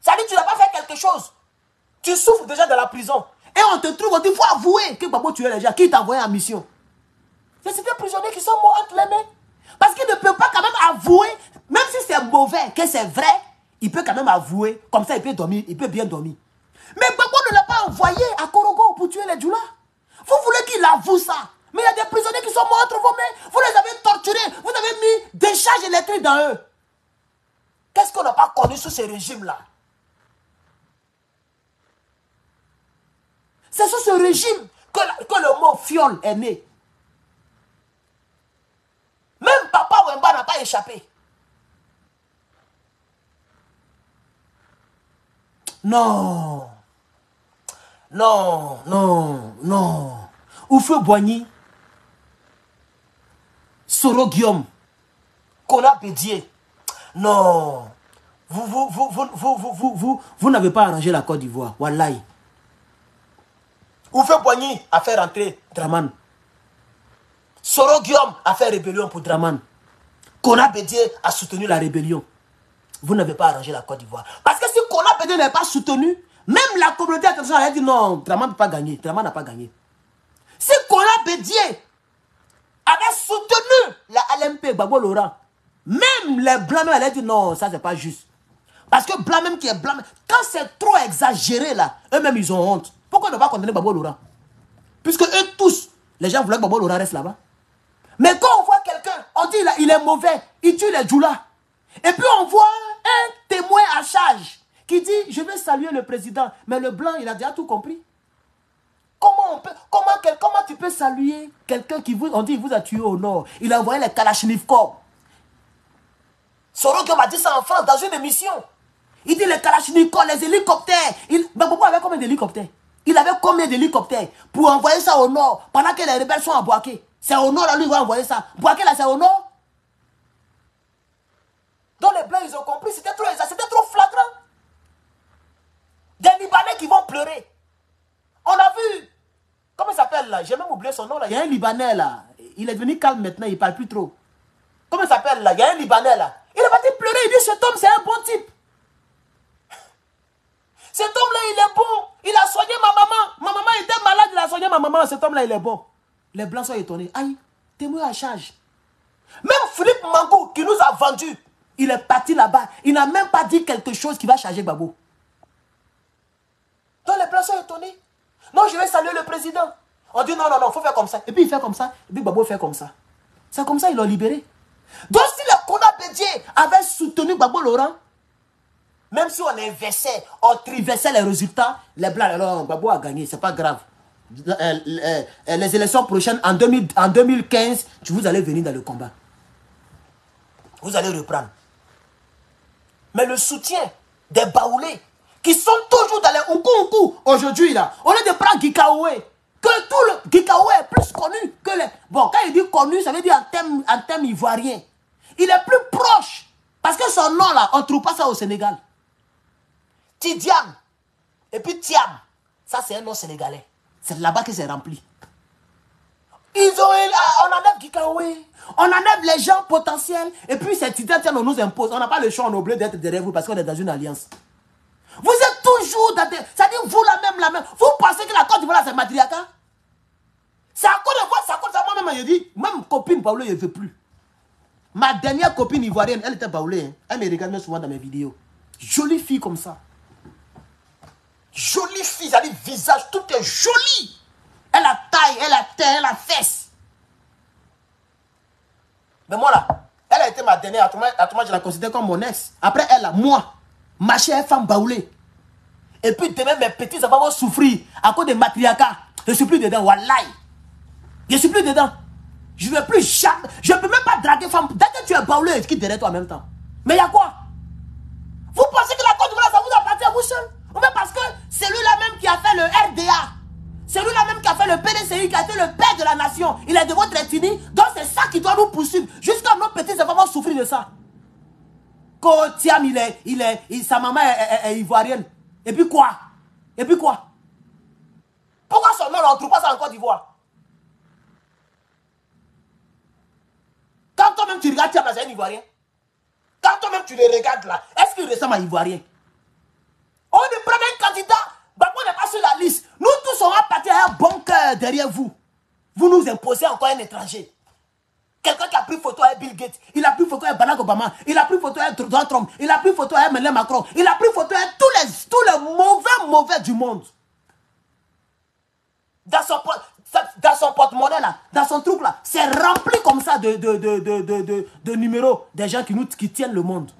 Ça dit que tu n'as pas fait quelque chose. Tu souffres déjà de la prison. Et on te trouve, on dit, il faut avouer que Babo tuait les gens. Qui t'a envoyé en mission? C'est des prisonniers qui sont morts entre les mains. Parce qu'il ne peut pas quand même avouer, même si c'est mauvais, que c'est vrai, il peut quand même avouer. Comme ça, il peut dormir, il peut bien dormir. Mais Babo ne l'a pas envoyé à Korogo pour tuer les Djoula. Vous voulez qu'il avoue ça? Mais il y a des prisonniers qui sont morts entre vos mains. Vous les avez torturés. Vous avez mis des charges électriques dans eux. Qu'est-ce qu'on n'a pas connu sous ce régime-là? C'est sous ce régime que le mot fiole est né. Même Papa Wemba n'a pas échappé. Non. Non, non, non. Oufeu Boigny, Soro Guillaume, Kola Bédier. Non. Vous n'avez pas arrangé la Côte d'Ivoire. Wallahi. Oufeu Boigny a fait rentrer Draman. Soro Guillaume a fait rébellion pour Draman. Kola Bédier a soutenu la rébellion. Vous n'avez pas arrangé la Côte d'Ivoire. Parce que si Kola Bédier n'est pas soutenu, même la communauté internationale a dit non, Draman ne peut pas gagner. Draman n'a pas gagné. Si Kola Bédier avait soutenu la LMP, Gbagbo Laurent, même les blancs allaient dire non, ça c'est pas juste. Parce que blanc même qui est blanc, quand c'est trop exagéré là, eux-mêmes ils ont honte. Pourquoi ne pas condamner Gbagbo Laurent? Puisque eux tous, les gens voulaient que Gbagbo Laurent reste là-bas. Mais quand on voit quelqu'un, on dit là, il est mauvais, il tue les Djoula. Et puis on voit un témoin à charge qui dit je vais saluer le président. Mais le blanc, il a déjà tout compris. Comment tu peux saluer quelqu'un qui vous, on dit, il vous a tué au nord. Il a envoyé les Kalachnikov. Soro m'a dit ça en France dans une émission. Il dit les Kalachnikov, les hélicoptères. Gbagbo avait combien d'hélicoptères? Il avait combien d'hélicoptères pour envoyer ça au nord pendant que les rebelles sont à Bouaké? C'est au nord, là, lui, il va envoyer ça. Bouaké, là, c'est au nord. Donc les blancs, ils ont compris, c'était trop flagrant. Des Libanais qui vont pleurer. On a vu, comment il s'appelle là? J'ai même oublié son nom là. Il y a un Libanais là. Il est devenu calme maintenant, il ne parle plus trop. Comment il s'appelle là? Il y a un Libanais là. Il est parti pleurer, il dit cet homme c'est un bon type. Cet homme là il est bon. Il a soigné ma maman. Ma maman était malade, il a soigné ma maman. Cet homme là il est bon. Les blancs sont étonnés. Aïe, témoin à charge. Même Philippe Mangou qui nous a vendu, il est parti là-bas. Il n'a même pas dit quelque chose qui va charger Gbagbo. Donc les blancs sont étonnés. Non, je vais saluer le président. On dit non, non, non, il faut faire comme ça. Et puis il fait comme ça. Et puis Gbagbo fait comme ça. C'est comme ça qu'ils l'ont libéré. Donc si le Kola Bédier avait soutenu Gbagbo Laurent, même si on inversait, on triversait les résultats, les blancs, alors Gbagbo a gagné, c'est pas grave. Les élections prochaines, en 2015, vous allez venir dans le combat. Vous allez reprendre. Mais le soutien des baoulés qui sont toujours dans les Nkunku aujourd'hui là. Au lieu de prendre Gikaoué, que tout le Gikaoué est plus connu que les... Bon, quand il dit connu, ça veut dire en termes ivoiriens. Il est plus proche. Parce que son nom là, on ne trouve pas ça au Sénégal. Tidiam. Et puis Tiam. Ça c'est un nom sénégalais. C'est là-bas que c'est rempli. On enlève Gikaoué. On enlève les gens potentiels. Et puis ces Tidiam, on nous impose. On n'a pas le choix, on est obligé d'être derrière vous parce qu'on est dans une alliance. Vous êtes toujours dans des... C'est-à-dire vous la même. Vous pensez que la Côte d'Ivoire c'est matriarcat? C'est à Côte d'Ivoire, c'est à Côte d'Ivoire même, je dis. Même copine Paolo, je ne veux plus. Ma dernière copine ivoirienne, elle était baoulée. Hein. Elle me regarde souvent dans mes vidéos. Jolie fille comme ça. Jolie fille, ça dit visage, tout est joli. Elle a taille, elle a tête, elle a fesse. Mais moi là, elle a été ma dernière. À tout moment, je la considère comme mon ex. Après elle, là, moi, ma chère femme baoulée. Et puis demain, mes petits enfants vont souffrir à cause des matriarcats. Je ne suis plus dedans, wallahi. Je ne suis plus dedans. Je ne veux plus jamais. Je ne peux même pas draguer femme. Dès que tu es baoulé, qui derrière toi en même temps. Mais il y a quoi? Vous pensez que la Côte d'Ivoire, ça vous appartient à vous seul? Ou bien parce que c'est lui-là même qui a fait le RDA. C'est lui-là même qui a fait le PDCI, qui a été le père de la nation. Il est de votre ethnie. Donc c'est ça qui doit nous poursuivre. Jusqu'à nos petits enfants vont souffrir de ça. Kotiam, sa maman est ivoirienne. Et puis quoi? Et puis quoi? Pourquoi son nom, on ne trouve pas ça en Côte d'Ivoire? Quand toi-même tu regardes Tiam, c'est un Ivoirien. Quand toi-même tu le regardes là, est-ce qu'il ressemble à Ivoirien? On est premier candidat, Bako n'est pas sur la liste. Nous tous, on va partir à un bon cœur derrière vous. Vous nous imposez encore un étranger. Quelqu'un qui a pris photo avec Bill Gates, il a pris photo avec Barack Obama, il a pris photo avec Donald Trump, il a pris photo avec Emmanuel Macron, il a pris photo avec tous les mauvais du monde. Dans son porte-monnaie là, dans son truc là, c'est rempli comme ça de numéros des gens qui tiennent le monde.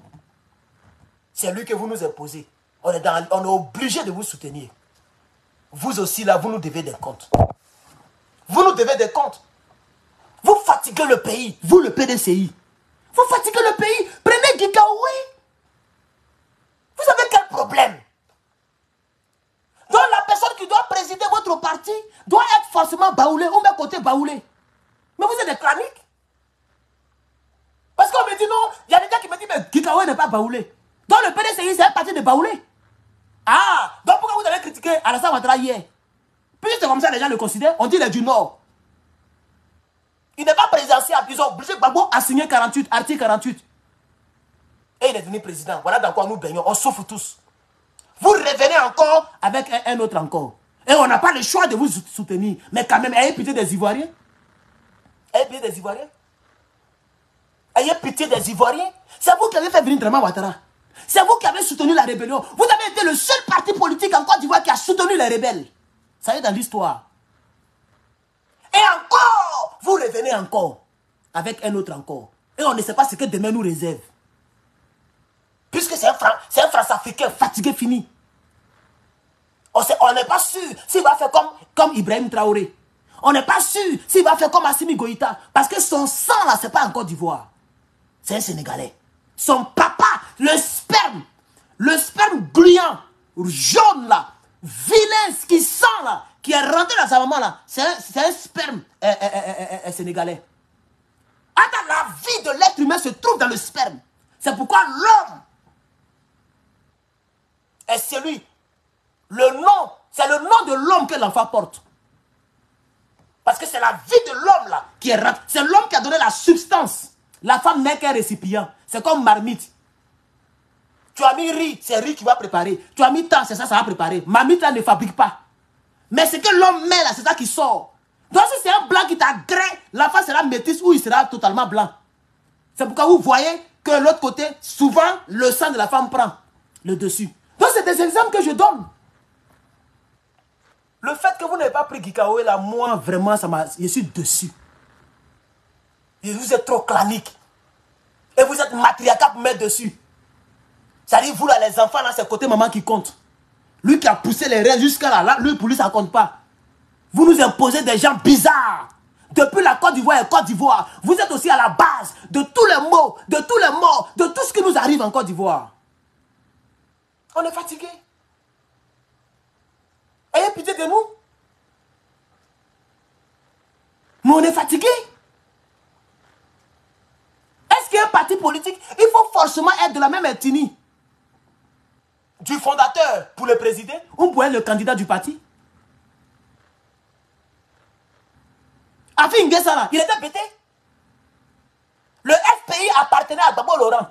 C'est lui que vous nous imposez. On est obligé de vous soutenir. Vous aussi là, vous nous devez des comptes. Vous nous devez des comptes. Vous fatiguez le pays, vous le PDCI. Vous fatiguez le pays, prenez Gikaoué. Vous avez quel problème? Donc la personne qui doit présider votre parti doit être forcément baoulée, ou même côté baoulé. Mais vous êtes des claniques. Parce qu'on me dit non, il y a des gens qui me disent mais Gikaoué n'est pas baoulé. Donc le PDCI c'est un parti de baoulé. Ah, donc pourquoi vous avez critiqué Alassane Ouattara hier? Puis c'est comme ça les gens le considèrent, on dit il est du Nord. Il n'est pas présidentiel, ils ont obligé Gbagbo à signer 48, article 48. Et il est devenu président. Voilà dans quoi nous baignons, on souffre tous. Vous revenez encore avec un autre encore. Et on n'a pas le choix de vous soutenir. Mais quand même, ayez pitié des Ivoiriens. Ayez pitié des Ivoiriens. Ayez pitié des Ivoiriens. C'est vous qui avez fait venir Draman Ouattara. C'est vous qui avez soutenu la rébellion. Vous avez été le seul parti politique en Côte d'Ivoire qui a soutenu les rebelles. Ça y est dans l'histoire. Et encore, vous revenez encore avec un autre encore. Et on ne sait pas ce que demain nous réserve. Puisque c'est un France-Africain fatigué, fini. On n'est pas sûr s'il va faire comme Ibrahim Traoré. On n'est pas sûr s'il va faire comme Assimi Goïta. Parce que son sang là, c'est pas en Côte d'Ivoire. C'est un Sénégalais. Son papa, le sperme gluant, jaune là, vilain, qui sent là, qui est rentré dans sa maman là, c'est un sperme sénégalais. Attends, la vie de l'être humain se trouve dans le sperme. C'est pourquoi l'homme est celui. Le nom, c'est le nom de l'homme que l'enfant porte. Parce que c'est la vie de l'homme là qui est rentrée. C'est l'homme qui a donné la substance. La femme n'est qu'un récipient. C'est comme marmite. Tu as mis riz, c'est riz qui va préparer. Tu as mis temps, c'est ça, ça va préparer. Marmite là ne fabrique pas. Mais ce que l'homme met là, c'est ça qui sort. Donc si c'est un blanc qui t'a gré, l'enfant sera métisse ou il sera totalement blanc. C'est pourquoi vous voyez que l'autre côté, souvent, le sang de la femme prend le dessus. Donc c'est des exemples que je donne. Le fait que vous n'avez pas pris Gikaoué là, moi vraiment, je suis dessus. Et vous êtes trop clanique. Et vous êtes matriarcat pour mettre dessus. C'est-à-dire, vous là, les enfants là, c'est côté maman qui compte. Lui qui a poussé les reins jusqu'à là, lui pour lui ça ne compte pas. Vous nous imposez des gens bizarres. Depuis la Côte d'Ivoire et Côte d'Ivoire, vous êtes aussi à la base de tous les maux, de tous les morts, de tout ce qui nous arrive en Côte d'Ivoire. On est fatigué. Ayez pitié de nous. Mais on est fatigué. Est-ce qu'un parti politique, il faut forcément être de la même ethnie du fondateur pour le présider ou pour être le candidat du parti? Afi Nguessan, il était pété. Le FPI appartenait à Gbagbo Laurent.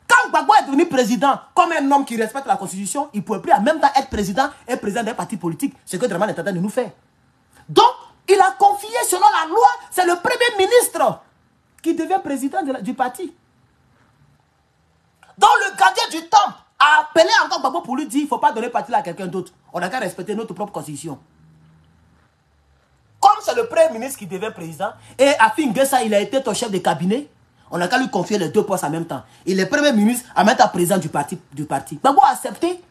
Quand Gbagbo est devenu président, comme un homme qui respecte la Constitution, il ne pouvait plus en même temps être président et président d'un parti politique. Ce que Dramane est en train de nous faire. Donc, il a confié, selon la loi, c'est le premier ministre qui devient président du parti. Donc, le gardien du temple a appelé encore Gbagbo pour lui dire, il ne faut pas donner parti à quelqu'un d'autre. On a qu'à respecter notre propre Constitution. Comme c'est le premier ministre qui devient président, et Afi Nguessan, il a été ton chef de cabinet, on n'a qu'à lui confier les deux postes en même temps. Il est premier ministre, en même temps président du parti. Gbagbo a accepté.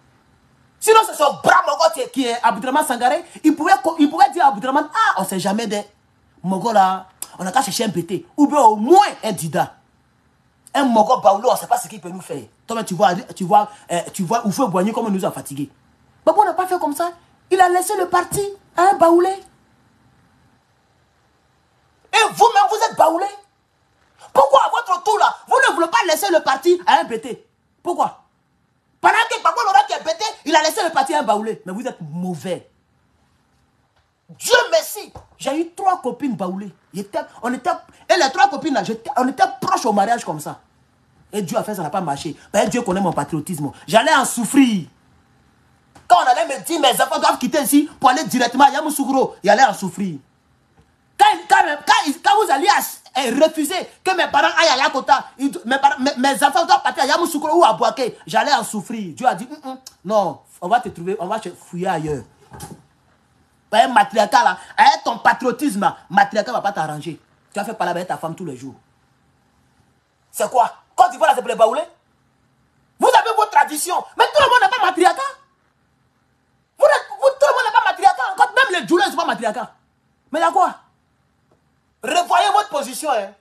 Sinon, c'est son bras Mogo qui est Abdourahmane Sangaré. Il pouvait dire à Abdourahmane, ah, on ne sait jamais des Mogo là, on n'a qu'à chercher un pété. Ou bien au moins un Dida. Un Mogo Baoulou, on ne sait pas ce qu'il peut nous faire. Toi, tu vois, Oufé Boigny, comme il nous a fatigués. Gbagbo n'a pas fait comme ça. Il a laissé le parti à un Baoulé. Et vous-même, vous êtes Baoulé. Pourquoi à votre tour là, vous ne voulez pas laisser le parti à un pété? Pourquoi? Pendant que Gbagbo Laurent qui est pété, il a laissé le parti à un Baoulé. Mais vous êtes mauvais. Dieu merci, j'ai eu 3 copines Baoulé. Et les 3 copines là, on était proches au mariage comme ça. Et Dieu a fait ça, n'a pas marché. Ben, Dieu connaît mon patriotisme. J'allais en souffrir. Quand on allait me dire, mes enfants doivent quitter ici pour aller directement à Yamoussoukro, il allait en souffrir. Quand vous alliez refuser que mes parents aillent à Yakota, mes enfants doivent partir à Yamoussoukro ou à Bouaké, j'allais en souffrir. Dieu a dit, non, on va te trouver, on va te fouiller ailleurs. Ben, matriarcat là, avec ton patriotisme là, matriarcat ne va pas t'arranger. Tu vas faire parler avec ta femme tous les jours. C'est quoi? Côte d'Ivoire, c'est pour les Baoulés? Vous avez vos traditions, mais tout le monde n'est pas matriarcat. Tout le monde n'est pas matriarcat. Même les Djoulés ne sont pas matriarcat. Mais il y a quoi? Revoyez votre position. Hein.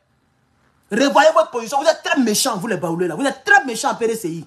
Revoyez votre position. Vous êtes très méchants, vous les Baoulés là. Vous êtes très méchants, PDCI.